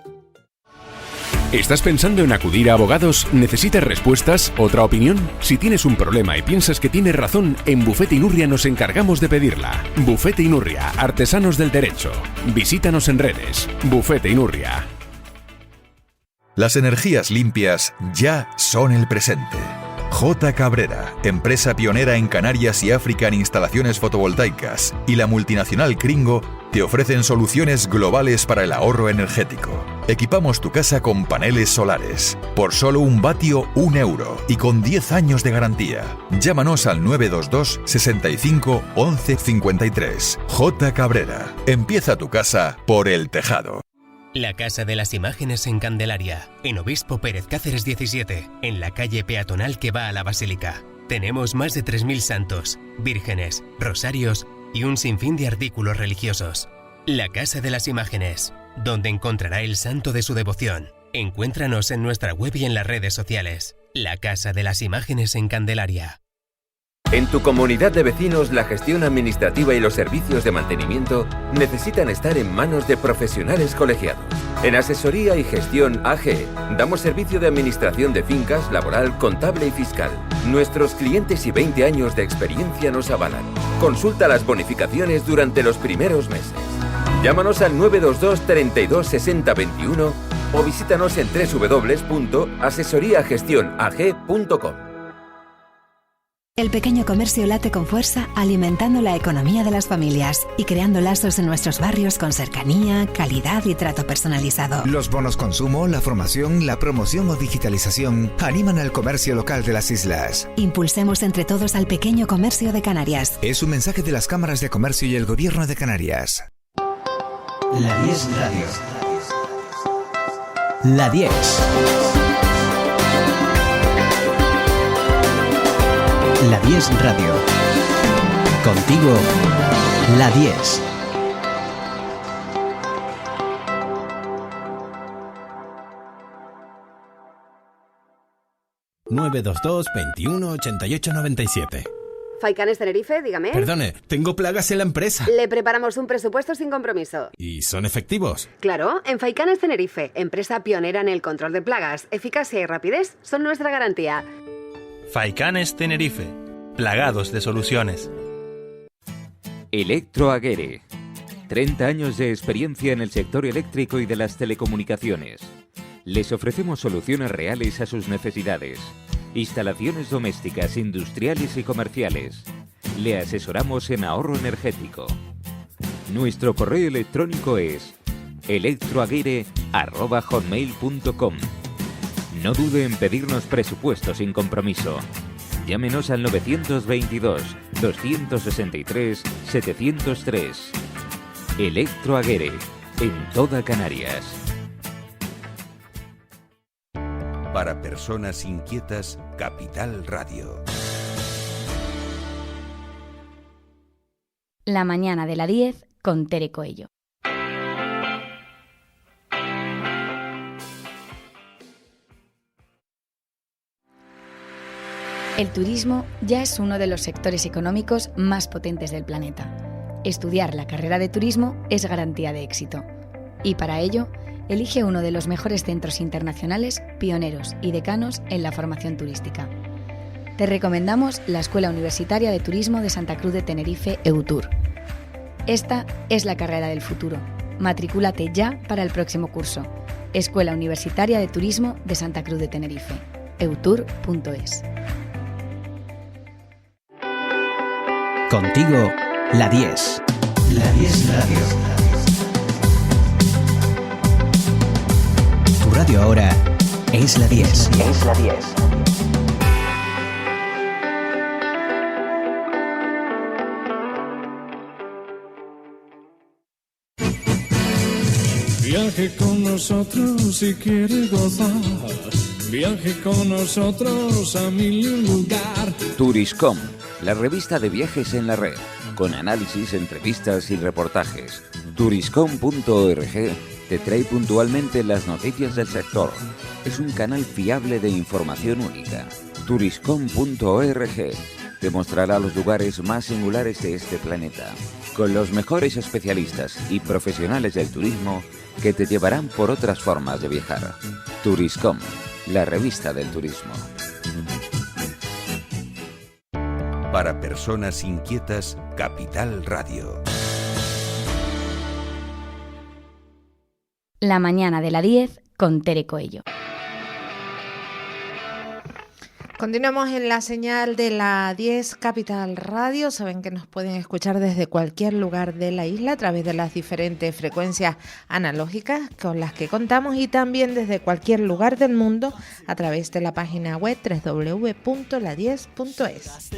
¿Estás pensando en acudir a abogados? ¿Necesitas respuestas? ¿Otra opinión? Si tienes un problema y piensas que tienes razón, en Bufete Inurria nos encargamos de pedirla. Bufete Inurria, artesanos del derecho. Visítanos en redes. Bufete Inurria. Las energías limpias ya son el presente. J. Cabrera, empresa pionera en Canarias y África en instalaciones fotovoltaicas, y la multinacional Kringo te ofrecen soluciones globales para el ahorro energético. Equipamos tu casa con paneles solares. Por solo un vatio, €1 y con 10 años de garantía. Llámanos al 922 65 11 53. J. Cabrera. Empieza tu casa por el tejado. La Casa de las Imágenes en Candelaria, en Obispo Pérez Cáceres 17, en la calle peatonal que va a la Basílica. Tenemos más de 3.000 santos, vírgenes, rosarios y un sinfín de artículos religiosos. La Casa de las Imágenes, donde encontrará el santo de su devoción. Encuéntranos en nuestra web y en las redes sociales. La Casa de las Imágenes en Candelaria. En tu comunidad de vecinos, la gestión administrativa y los servicios de mantenimiento necesitan estar en manos de profesionales colegiados. En Asesoría y Gestión AG damos servicio de administración de fincas, laboral, contable y fiscal. Nuestros clientes y 20 años de experiencia nos avalan. Consulta las bonificaciones durante los primeros meses. Llámanos al 922 32 60 21 o visítanos en www.asesoriagestionag.com. El pequeño comercio late con fuerza, alimentando la economía de las familias y creando lazos en nuestros barrios con cercanía, calidad y trato personalizado. Los bonos consumo, la formación, la promoción o digitalización animan al comercio local de las islas. Impulsemos entre todos al pequeño comercio de Canarias. Es un mensaje de las cámaras de comercio y el gobierno de Canarias. La 10 Radio. La 10. La 10 Radio. Contigo, La 10. ...922 21 88 97. Faicanes Tenerife, dígame. Perdone, tengo plagas en la empresa. Le preparamos un presupuesto sin compromiso. ¿Y son efectivos? Claro, en Faicanes Tenerife, empresa pionera en el control de plagas, eficacia y rapidez son nuestra garantía. Faicanes Tenerife, plagados de soluciones. Electroaguere. 30 años de experiencia en el sector eléctrico y de las telecomunicaciones. Les ofrecemos soluciones reales a sus necesidades. Instalaciones domésticas, industriales y comerciales. Le asesoramos en ahorro energético. Nuestro correo electrónico es electroaguere@hotmail.com. No dude en pedirnos presupuesto sin compromiso. Llámenos al 922 263 703. Electroaguere, en toda Canarias. Para personas inquietas, Capital Radio. La mañana de la 10 con Tere Coello. El turismo ya es uno de los sectores económicos más potentes del planeta. Estudiar la carrera de turismo es garantía de éxito. Y para ello, elige uno de los mejores centros internacionales, pioneros y decanos en la formación turística. Te recomendamos la Escuela Universitaria de Turismo de Santa Cruz de Tenerife, EUTUR. Esta es la carrera del futuro. Matricúlate ya para el próximo curso. Escuela Universitaria de Turismo de Santa Cruz de Tenerife, eutur.es. Contigo, La 10. La 10 Radio. Tu radio ahora es La 10. Es La 10. Viaje con nosotros si quiere gozar. Viaje con nosotros a mil lugar. Turiscom, la revista de viajes en la red, con análisis, entrevistas y reportajes. Turiscom.org te trae puntualmente las noticias del sector. Es un canal fiable de información única. Turiscom.org te mostrará los lugares más singulares de este planeta, con los mejores especialistas y profesionales del turismo que te llevarán por otras formas de viajar. Turiscom, la revista del turismo. Para personas inquietas, Capital Radio. La mañana de la 10 con Tere Coello. Continuamos en la señal de la 10 Capital Radio. Saben que nos pueden escuchar desde cualquier lugar de la isla a través de las diferentes frecuencias analógicas con las que contamos y también desde cualquier lugar del mundo a través de la página web www.la10.es.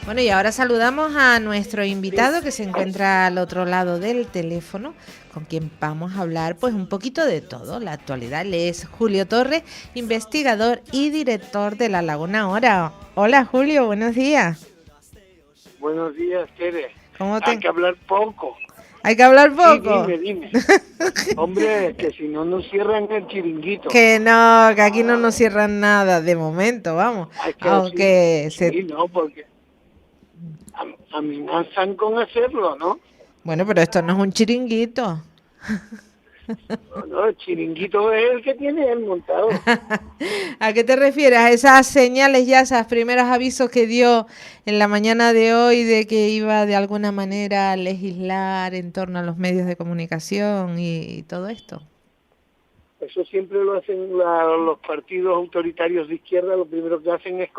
Bueno, y ahora saludamos a nuestro invitado que se encuentra al otro lado del teléfono, con quien vamos a hablar pues un poquito de todo, la actualidad. Él es Julio Torres, investigador y director de La Laguna Hora. Hola Julio, buenos días. Buenos días, Tere. Hay que hablar poco. ¿Hay que hablar poco? Sí, dime. Hombre, que si no nos cierran el chiringuito. Que no, que aquí no nos cierran nada de momento, vamos. Aunque sí, no, porque amenazan con hacerlo, ¿no? Bueno, pero esto no es un chiringuito. No, el chiringuito es el que tiene él montado. ¿A qué te refieres? ¿A esas señales ya, esos primeros avisos que dio en la mañana de hoy de que iba de alguna manera a legislar en torno a los medios de comunicación y todo esto? Eso siempre lo hacen los partidos autoritarios de izquierda. Lo primero que hacen es,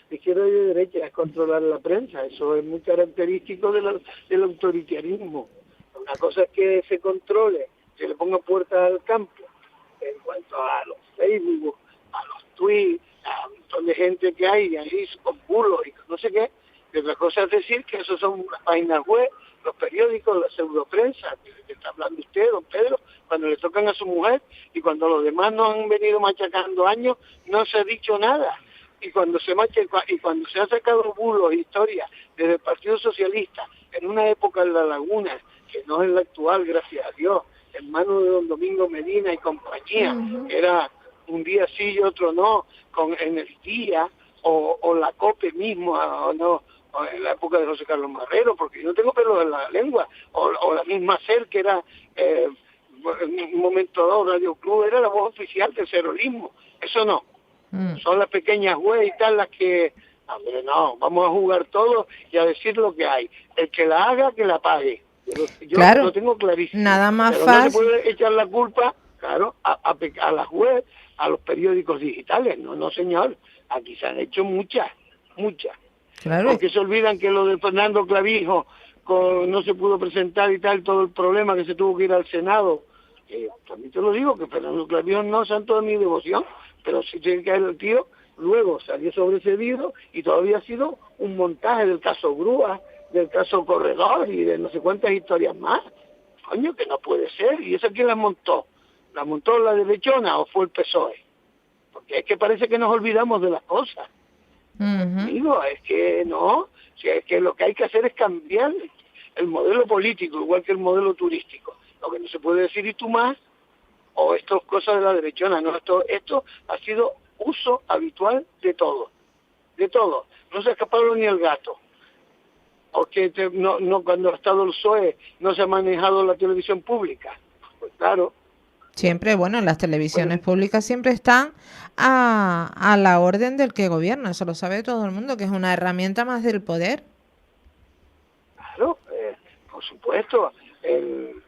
de izquierda y de derecha, es controlar la prensa. Eso es muy característico del autoritarismo. Una cosa es que se controle, se le ponga puertas al campo en cuanto a los Facebook, a los tweets, a un montón de gente que hay ahí con bulos y no sé qué. Y otra cosa es decir que eso son las páginas web, los periódicos, la pseudoprensa, que está hablando usted, don Pedro, cuando le tocan a su mujer y cuando los demás nos han venido machacando años, no se ha dicho nada. Y cuando se ha sacado bulos, historias desde el Partido Socialista, en una época en La Laguna, que no es la actual, gracias a Dios, en manos de don Domingo Medina y compañía, era un día sí y otro no, en el día, o la COPE mismo, o no, o en la época de José Carlos Marrero, porque yo no tengo pelos en la lengua, o la misma SER, que era, en un momento dado, Radio Club, era la voz oficial del cerolismo. Eso no. Son las pequeñas web y tal las que, hombre, no, vamos a jugar todos y a decir lo que hay. El que la haga, que la pague. Yo claro, lo tengo clarísimo. Nada más pero fácil. No se puede echar la culpa, claro, a las web, a los periódicos digitales. No, señor. Aquí se han hecho muchas. Claro. Porque se olvidan que lo de Fernando Clavijo no se pudo presentar y tal, todo el problema que se tuvo que ir al Senado. También te lo digo, que Fernando Clavijo no es santo de mi devoción, pero sí tiene que caer el tío. Luego salió sobreseído y todavía ha sido un montaje del caso Grúa, del caso Corredor y de no sé cuántas historias más. Coño, que no puede ser. ¿Y eso quién la montó? ¿La montó la derechona o fue el PSOE? Porque es que parece que nos olvidamos de las cosas. Digo, es que no. Si es que lo que hay que hacer es cambiar el modelo político, igual que el modelo turístico. Lo que no se puede decir y tú más, o estas cosas de la derechona. No, esto ha sido uso habitual de todo. No se ha escapado ni el gato. O que cuando ha estado el PSOE no se ha manejado la televisión pública. Pues claro. Siempre, bueno, las televisiones públicas siempre están a la orden del que gobierna. Eso lo sabe todo el mundo, que es una herramienta más del poder. Claro, por supuesto. El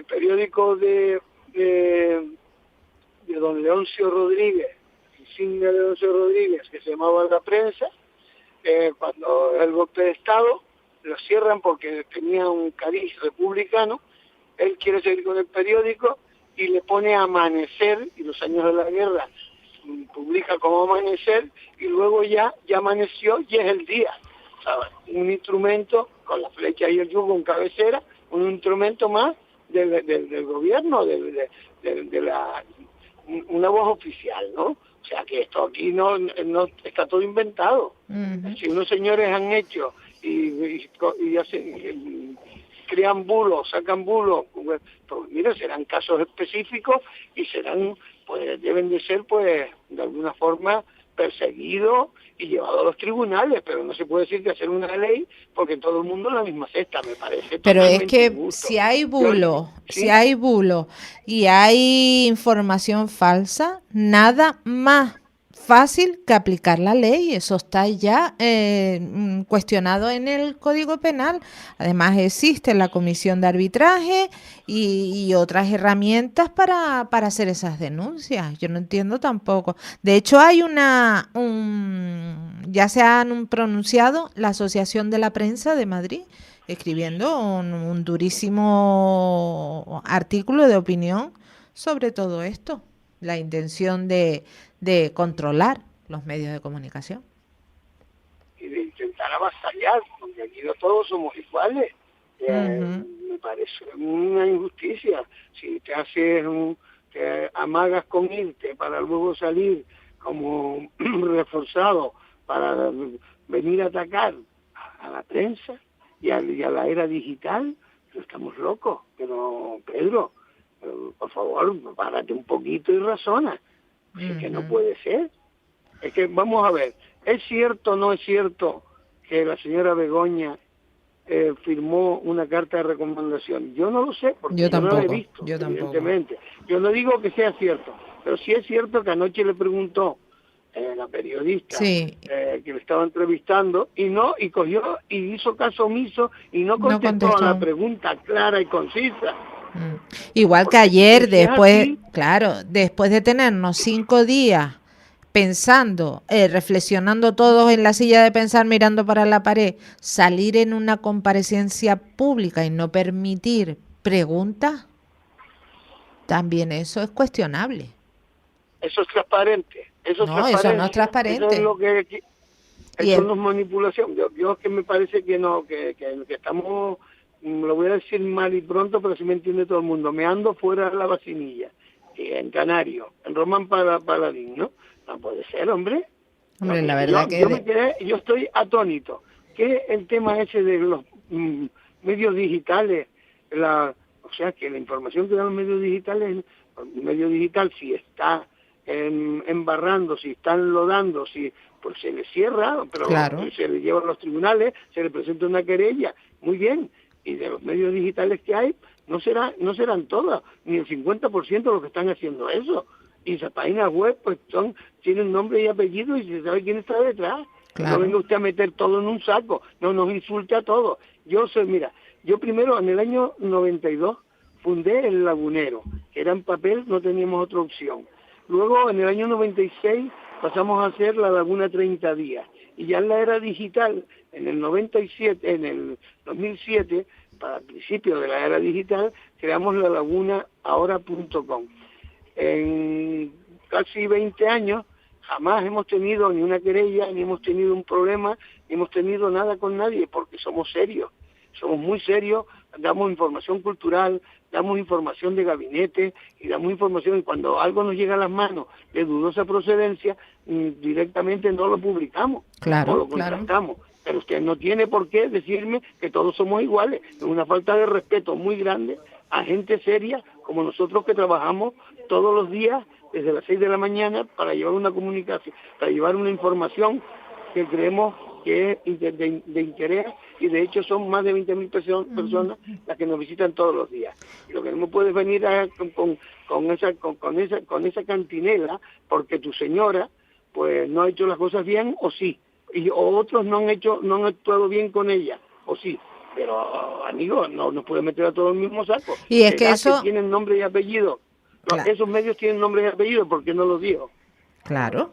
periódico de don Leoncio Rodríguez, insignia de Leoncio Rodríguez, que se llamaba La Prensa, cuando el golpe de Estado lo cierran porque tenía un cariz republicano. Él quiere seguir con el periódico y le pone Amanecer, y Los Años de la Guerra publica como Amanecer, y luego ya amaneció y es el día. O sea, un instrumento con la flecha y el yugo en cabecera, un instrumento más del gobierno, una voz oficial, ¿no? O sea que esto aquí no está todo inventado. Si unos señores han hecho y hacen, crean bulos, sacan bulos, pues mira, serán casos específicos y serán, pues deben de ser, pues de alguna forma perseguidos y llevados a los tribunales, pero no se puede decir que hacer una ley porque todo el mundo es la misma cesta, me parece. Pero es que si hay bulo, ¿sí? Si hay bulo y hay información falsa, nada más fácil que aplicar la ley. Eso está ya cuestionado en el Código Penal. Además existe la comisión de arbitraje y otras herramientas para hacer esas denuncias. Yo no entiendo tampoco. De hecho hay ya se han pronunciado la Asociación de la Prensa de Madrid, escribiendo un durísimo artículo de opinión sobre todo esto, la intención de controlar los medios de comunicación. Y de intentar avasallar, porque aquí no todos somos iguales. Me parece una injusticia. Si te amagas con irte para luego salir como reforzado para venir a atacar a la prensa y a la era digital, estamos locos. Pero Pedro, por favor, párate un poquito y razona. Es que no puede ser. Es que, vamos a ver, ¿es cierto o no es cierto que la señora Begoña firmó una carta de recomendación? Yo no lo sé, porque yo no la he visto, evidentemente. Yo no digo que sea cierto, pero sí es cierto que anoche le preguntó la periodista que le estaba entrevistando y cogió y hizo caso omiso y no contestó a la pregunta clara y concisa. Igual que ayer, después de tenernos 5 días pensando, reflexionando todos en la silla de pensar, mirando para la pared, salir en una comparecencia pública y no permitir preguntas, también eso es cuestionable. Eso es transparente. Eso no es transparente. Eso es lo que eso no es manipulación. Yo es que me parece que no, que estamos, lo voy a decir mal y pronto, pero sí me entiende todo el mundo, meando fuera de la vacinilla, en Canario, en Román Paladín, ¿no? No puede ser, hombre. Hombre, la verdad yo estoy atónito. Que el tema ese de los medios digitales, o sea, que la información que dan los medios digitales, el medio digital, si está embarrando, si está enlodando, pues se le cierra, pero se le lleva a los tribunales, se le presenta una querella, muy bien. Y de los medios digitales que hay, no serán todas, ni el 50% los que están haciendo eso. Y esas páginas web pues tienen nombre y apellido y se sabe quién está detrás. Claro. No venga usted a meter todo en un saco, no nos insulte a todos. Yo primero en el año 92 fundé El Lagunero, que era en papel, no teníamos otra opción. Luego en el año 96 pasamos a hacer La Laguna 30 días. Y ya en la era digital, en el 2007, para el principio de la era digital, creamos lalagunaahora.com. En casi 20 años jamás hemos tenido ni una querella, ni hemos tenido un problema, ni hemos tenido nada con nadie, porque somos serios, somos muy serios, damos información cultural, damos información de gabinete y damos información, y cuando algo nos llega a las manos de dudosa procedencia, directamente no lo publicamos, no lo contactamos. Pero usted no tiene por qué decirme que todos somos iguales. Es una falta de respeto muy grande a gente seria como nosotros, que trabajamos todos los días desde las 6 de la mañana para llevar una comunicación, para llevar una información que creemos que es de interés, y de hecho son más de 20.000 personas las que nos visitan todos los días. Y lo que no puedes venir con esa cantinela porque tu señora pues no ha hecho las cosas bien, o sí, o otros no han actuado bien con ella, o sí. Pero, amigo, no nos puede meter a todos en el mismo saco. Y es que eso... que tienen nombre y apellido. Claro. Esos medios tienen nombre y apellido, ¿por qué no los digo? Claro,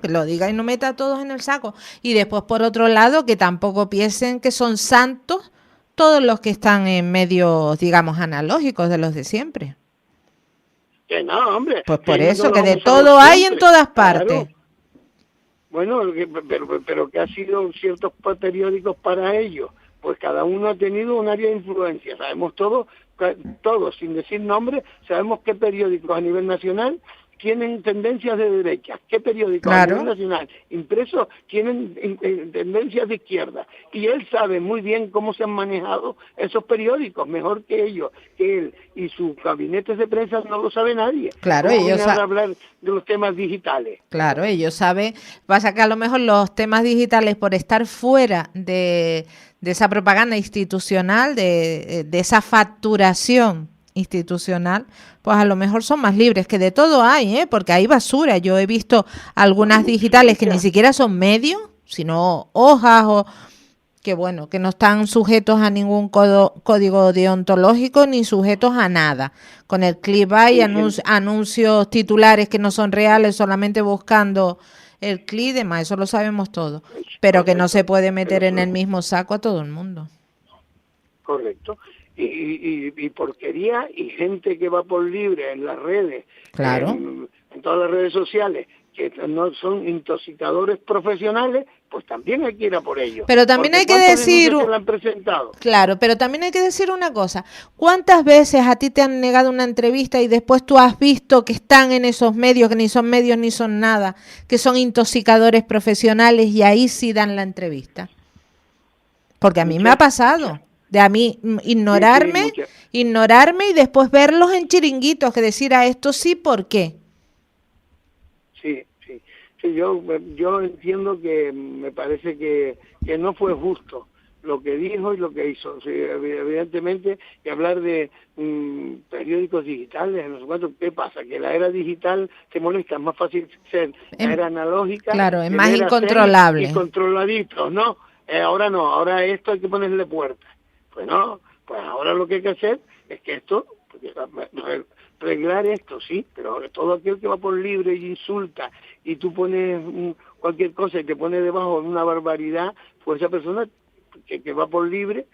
que lo diga y no meta a todos en el saco. Y después, por otro lado, que tampoco piensen que son santos todos los que están en medios, digamos, analógicos, de los de siempre. Que no, hombre. Pues por eso, que de todo hay en todas partes. Claro. Bueno, pero que ha sido ciertos periódicos para ellos. Pues cada uno ha tenido un área de influencia. Sabemos todos, sin decir nombre, sabemos qué periódicos a nivel nacional tienen tendencias de derecha, qué periódicos a nivel nacional impresos tienen tendencias de izquierda. Y él sabe muy bien cómo se han manejado esos periódicos, mejor que ellos, que él y sus gabinetes de prensa no lo sabe nadie. Claro, ellos saben hablar de los temas digitales. Claro, ellos saben, pasa que a lo mejor los temas digitales, por estar fuera de esa propaganda institucional, de esa facturación institucional, pues a lo mejor son más libres, que de todo hay, porque hay basura. Yo he visto algunas digitales que ni siquiera son medios, sino hojas, o que bueno, que no están sujetos a ningún código deontológico ni sujetos a nada. Con el clickbait y anuncios titulares que no son reales, solamente buscando el clic y demás, eso lo sabemos todo. Pero que no se puede meter en el mismo saco a todo el mundo. Correcto. Y porquería, y gente que va por libre en las redes, en todas las redes sociales, que no son intoxicadores profesionales, pues también hay que ir a por ellos. Pero también hay que decir... Se la han presentado. Claro, pero también hay que decir una cosa. ¿Cuántas veces a ti te han negado una entrevista y después tú has visto que están en esos medios, que ni son medios ni son nada, que son intoxicadores profesionales, y ahí sí dan la entrevista? Porque a mí me ha pasado. De a mí ignorarme y después verlos en chiringuitos, que decir a esto sí, ¿por qué? Sí, yo entiendo que me parece que no fue justo lo que dijo y lo que hizo. Sí, evidentemente, que hablar de periódicos digitales, no sé cuánto, ¿qué pasa? Que la era digital se molesta, es más fácil ser la era analógica. Claro, es más incontrolable. Y controladitos, ¿no? Ahora no, ahora esto hay que ponerle puertas. Pues no, pues ahora lo que hay que hacer es que arreglar esto, sí, pero todo aquel que va por libre y insulta, y tú pones cualquier cosa y te pones debajo una barbaridad, pues esa persona que va por libre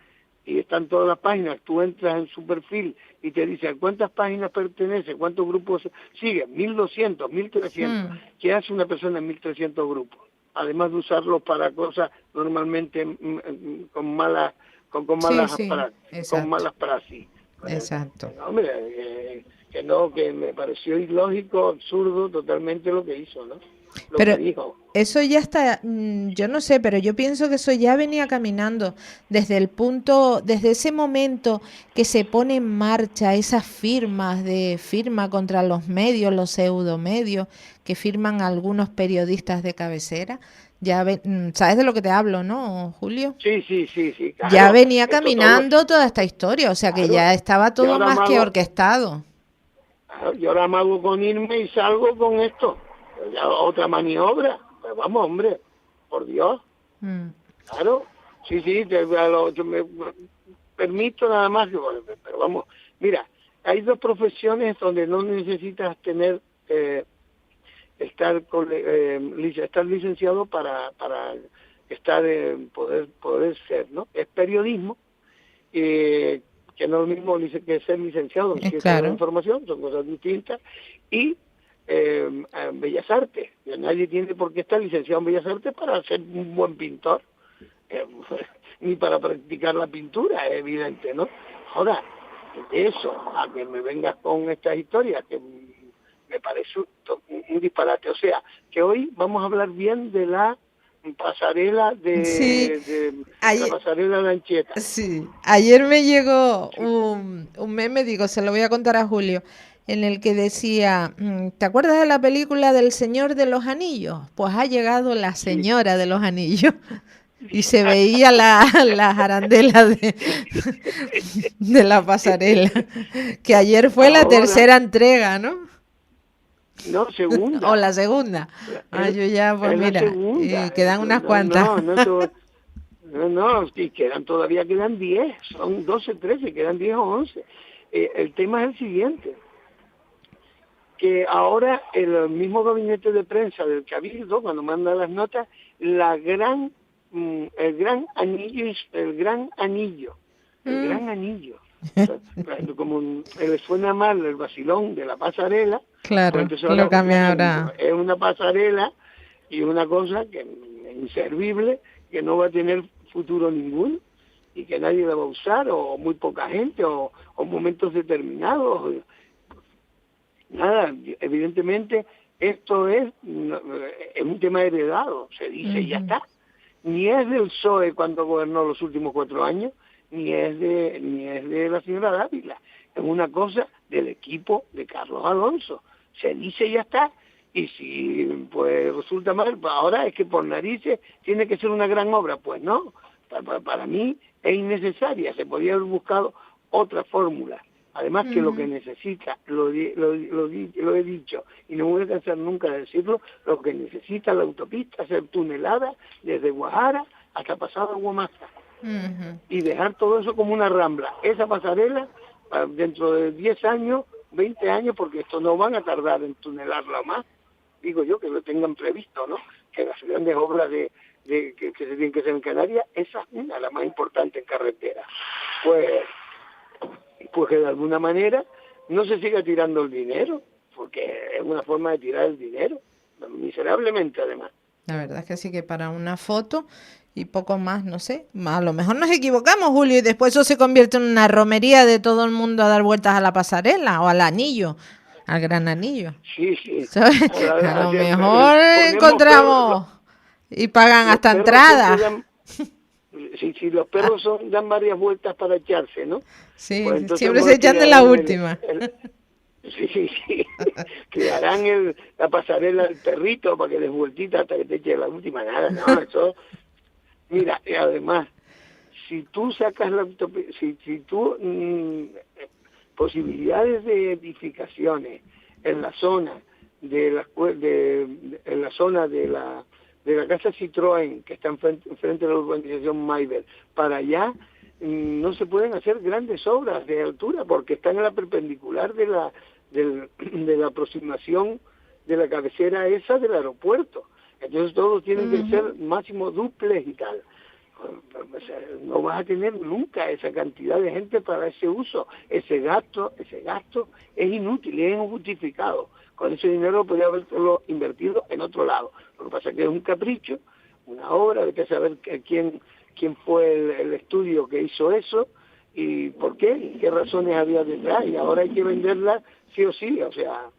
y están todas las páginas, tú entras en su perfil y te dice a cuántas páginas pertenece, cuántos grupos sigue, 1.200, 1.300. ¿Qué hace una persona en 1.300 grupos? Además de usarlos para cosas normalmente con malas praxis. Exacto. Hombre, que me pareció ilógico, absurdo totalmente lo que hizo, ¿no? lo Pero que dijo. eso ya está, yo no sé, pero yo pienso que eso ya venía caminando desde ese momento que se pone en marcha esas firma contra los medios, los pseudomedios que firman algunos periodistas de cabecera. ¿Sabes de lo que te hablo, no, Julio? Sí, claro. Ya venía caminando toda esta historia, o sea que ya estaba todo más que orquestado. Claro, yo ahora me hago con irme y salgo con esto. Ya, otra maniobra. Pues vamos, hombre, por Dios. Claro, sí, yo me permito nada más, pero vamos, mira, hay dos profesiones donde no necesitas tener estar licenciado para estar poder ser, ¿no? Es periodismo, que no es lo mismo que ser licenciado en ciencias de la información, son cosas distintas, y Bellas Artes. Nadie tiene por qué estar licenciado en Bellas Artes para ser un buen pintor, ni para practicar la pintura, es evidente, ¿no? Ahora, de eso a que me vengas con estas historias que me parece un disparate. O sea, que hoy vamos a hablar bien de la pasarela la pasarela de Anchieta. Sí, ayer me llegó un meme, se lo voy a contar a Julio, en el que decía, ¿te acuerdas de la película del Señor de los Anillos? Pues ha llegado la señora de los anillos. Y se veía las arandelas de la pasarela, que ayer fue la tercera entrega, ¿no? No, segunda. O la segunda. Yo ya, pues mira, quedan unas cuantas. No, y todavía quedan 10, son 12, 13, quedan 10 o 11. El tema es el siguiente, que ahora el mismo gabinete de prensa del Cabildo, cuando manda las notas, el gran anillo, como le suena mal el vacilón de la pasarela, claro, pues lo cambia ahora. Es una pasarela y una cosa que inservible, que no va a tener futuro ninguno y que nadie la va a usar, o muy poca gente, o momentos determinados. Nada, evidentemente esto es un tema heredado, se dice y ya está. Ni es del PSOE cuando gobernó los últimos 4 años, ni es de la señora Dávila. Es una cosa del equipo de Carlos Alonso. Se dice y ya está. Y si pues resulta mal, pues ahora es que por narices tiene que ser una gran obra. Pues no, para mí es innecesaria. Se podría haber buscado otra fórmula. Además que lo que necesita, lo he dicho, y no me voy a cansar nunca de decirlo, lo que necesita la autopista es ser tunelada desde Guajara hasta pasar a Huamaca. Y dejar todo eso como una rambla. Esa pasarela, dentro de 10 años, 20 años, porque esto no van a tardar en tunelarla más, digo yo, que lo tengan previsto, ¿no? Que las grandes obras que se tienen que hacer en Canarias, esa es una, la más importante en carretera. Pues que de alguna manera no se siga tirando el dinero, porque es una forma de tirar el dinero, miserablemente además. La verdad es que sí, que para una foto y poco más, no sé, a lo mejor nos equivocamos, Julio, y después eso se convierte en una romería de todo el mundo a dar vueltas a la pasarela o al anillo, al gran anillo. Sí. ¿Sabes? A lo mejor encontramos y pagan hasta entrada. Si los perros dan varias vueltas para echarse, ¿no? Sí, pues siempre se echan de la última. Sí. Que harán la pasarela del perrito para que des vueltita hasta que te eche la última. Nada, no, eso... Mira, además, si tú sacas posibilidades de edificaciones en la zona de la casa Citroën, que está enfrente de la urbanización Mayber, para allá no se pueden hacer grandes obras de altura porque están en la perpendicular de la aproximación de la cabecera esa del aeropuerto. Entonces todos tienen que ser máximo duplex y tal. O sea, no vas a tener nunca esa cantidad de gente para ese uso. Ese gasto es inútil, es injustificado. Con ese dinero podría haberlo invertido en otro lado. Lo que pasa es que es un capricho, una obra, hay que saber quién fue el estudio que hizo eso y por qué, y qué razones había detrás, y ahora hay que venderla sí o sí, o sea,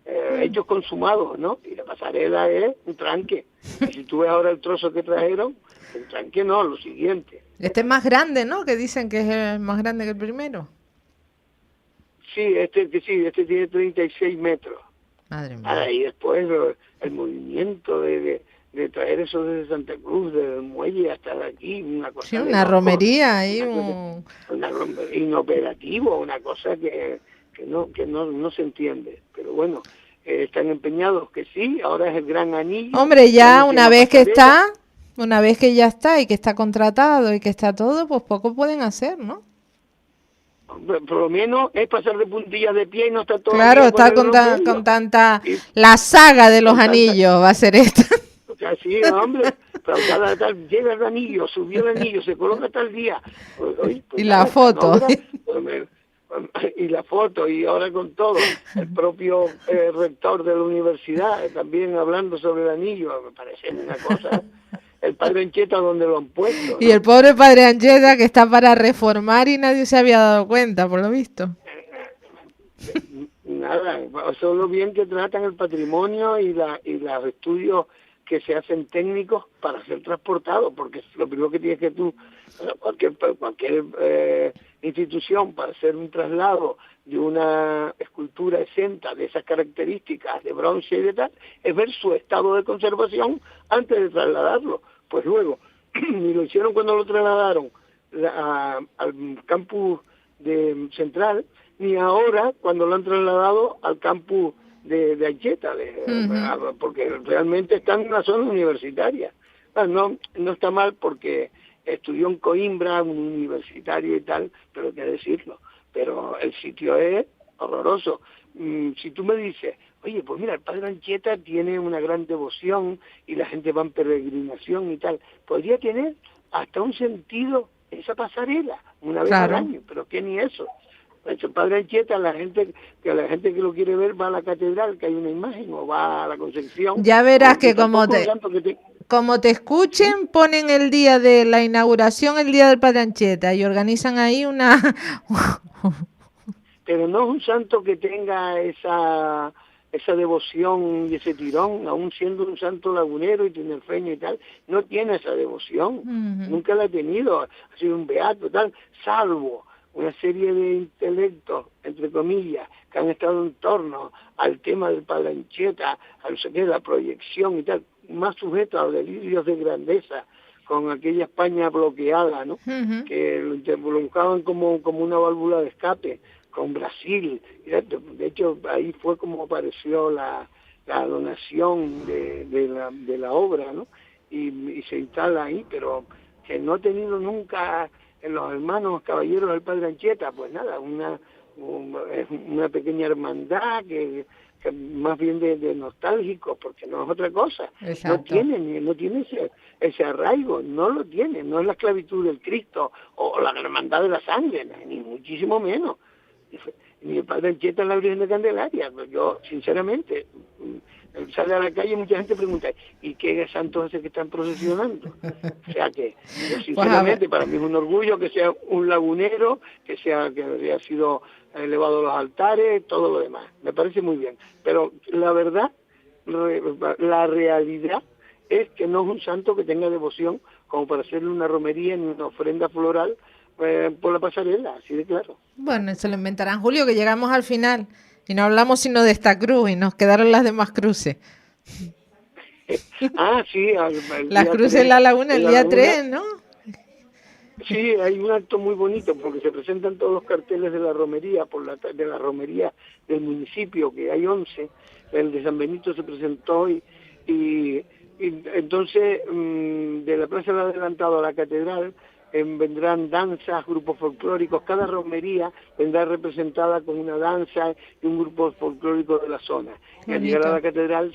hechos consumados, ¿no? Y la pasarela es un tranque. Y si tú ves ahora el trozo que trajeron, el tranque no, lo siguiente. Este es más grande, ¿no? Que dicen que es el más grande que el primero. Sí, este tiene 36 metros. Madre mía. Y después el movimiento de traer eso desde Santa Cruz, del muelle hasta de aquí, una cosa. Sí, una romería ahí. Una romería inoperativo, una cosa que no se entiende. Pero bueno, están empeñados que sí, ahora es el gran anillo. Hombre, ya una vez que ya está y que está contratado y que está todo, pues poco pueden hacer, ¿no? Por lo menos es pasar de puntillas de pie y no está todo. Claro, está con tanta... La saga de los anillos va a ser esta. Sí, hombre, pero cada tal llega el anillo, subió el anillo, se coloca tal día. Pues y la foto. Y la foto, y ahora con todo. El propio rector de la universidad también hablando sobre el anillo, me parece una cosa... El padre Ancheta donde lo han puesto, ¿no? Y el pobre padre Ancheta que está para reformar y nadie se había dado cuenta, por lo visto. Nada, solo bien que tratan el patrimonio y los estudios que se hacen técnicos para ser transportados, porque lo primero que tienes que tú, cualquier institución para hacer un traslado de una escultura exenta de esas características de bronce y de tal, es ver su estado de conservación antes de trasladarlo. Pues luego, y lo hicieron cuando lo trasladaron al campus central, ni ahora cuando lo han trasladado al campus de Ancheta, porque realmente están en una zona universitaria. No está mal porque estudió en Coimbra, un universitario y tal, pero hay que decirlo. Pero el sitio es horroroso. Si tú me dices, oye, pues mira, el padre Ancheta tiene una gran devoción y la gente va en peregrinación y tal, podría tener hasta un sentido esa pasarela una vez al año, pero ¿qué ni eso? El padre Ancheta, la gente que lo quiere ver va a la catedral, que hay una imagen, o va a la Concepción. Ya verás que como te escuchen, ponen el día de la inauguración, el día del padre Ancheta, y organizan ahí una... Pero no es un santo que tenga esa devoción y ese tirón, aún siendo un santo lagunero y tinerfeño y tal, no tiene esa devoción, nunca la ha tenido, ha sido un beato tal, salvo una serie de intelectos, entre comillas, que han estado en torno al tema del padre Ancheta, a la proyección y tal, más sujetos a delirios de grandeza, con aquella España bloqueada, ¿no? Que lo buscaban como una válvula de escape, con Brasil. De hecho, ahí fue como apareció la donación de la obra, ¿no? Y se instala ahí, pero que no ha tenido nunca en los hermanos caballeros del padre Ancheta, pues nada, una pequeña hermandad que más bien de nostálgicos, porque no es otra cosa. Exacto. No tiene ese arraigo, no lo tiene, no es la esclavitud del Cristo o la hermandad de la sangre, ni muchísimo menos. Ni el padre Ancheta en la Virgen de Candelaria. Yo, sinceramente, sale a la calle y mucha gente pregunta, ¿y qué santos es el que están procesionando? O sea que, yo, sinceramente, para mí es un orgullo que sea un lagunero, que haya sido elevado a los altares, todo lo demás. Me parece muy bien. Pero la verdad, la realidad es que no es un santo que tenga devoción como para hacerle una romería ni una ofrenda floral por la pasarela, así de claro. Bueno, se lo inventarán, Julio, que llegamos al final y no hablamos sino de esta cruz y nos quedaron las demás cruces. Sí. Las cruces en la laguna el día 3, ¿no? Sí, hay un acto muy bonito porque se presentan todos los carteles de la romería, de la romería del municipio, que hay 11. El de San Benito se presentó y entonces de la Plaza del Adelantado a la Catedral vendrán danzas, grupos folclóricos, cada romería vendrá representada con una danza y un grupo folclórico de la zona. Y al llegar a la catedral,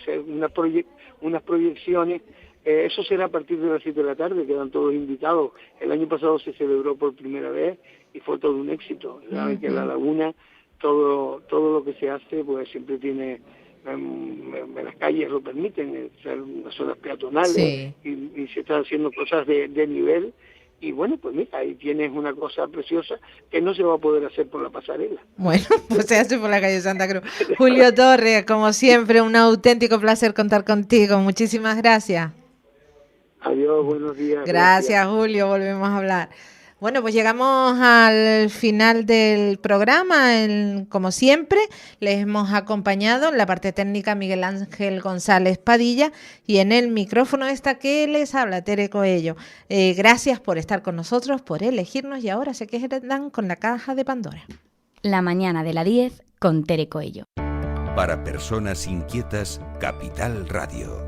unas proyecciones, eso será a partir de las 7 de la tarde, quedan todos invitados. El año pasado se celebró por primera vez y fue todo un éxito. Saben que en la laguna todo lo que se hace pues siempre tiene... En las calles lo permiten, ser unas zonas peatonales, y se están haciendo cosas de nivel. Y bueno, pues mira, ahí tienes una cosa preciosa que no se va a poder hacer por la pasarela. Bueno, pues se hace por la calle Santa Cruz. Julio Torres, como siempre, un auténtico placer contar contigo. Muchísimas gracias. Adiós, buenos días. Gracias, Julio, volvemos a hablar. Bueno, pues llegamos al final del programa. Como siempre, les hemos acompañado en la parte técnica Miguel Ángel González Padilla y en el micrófono esta que les habla, Tere Coello. Gracias por estar con nosotros, por elegirnos y ahora se quedan con la caja de Pandora. La mañana de la 10 con Tere Coello. Para personas inquietas, Capital Radio.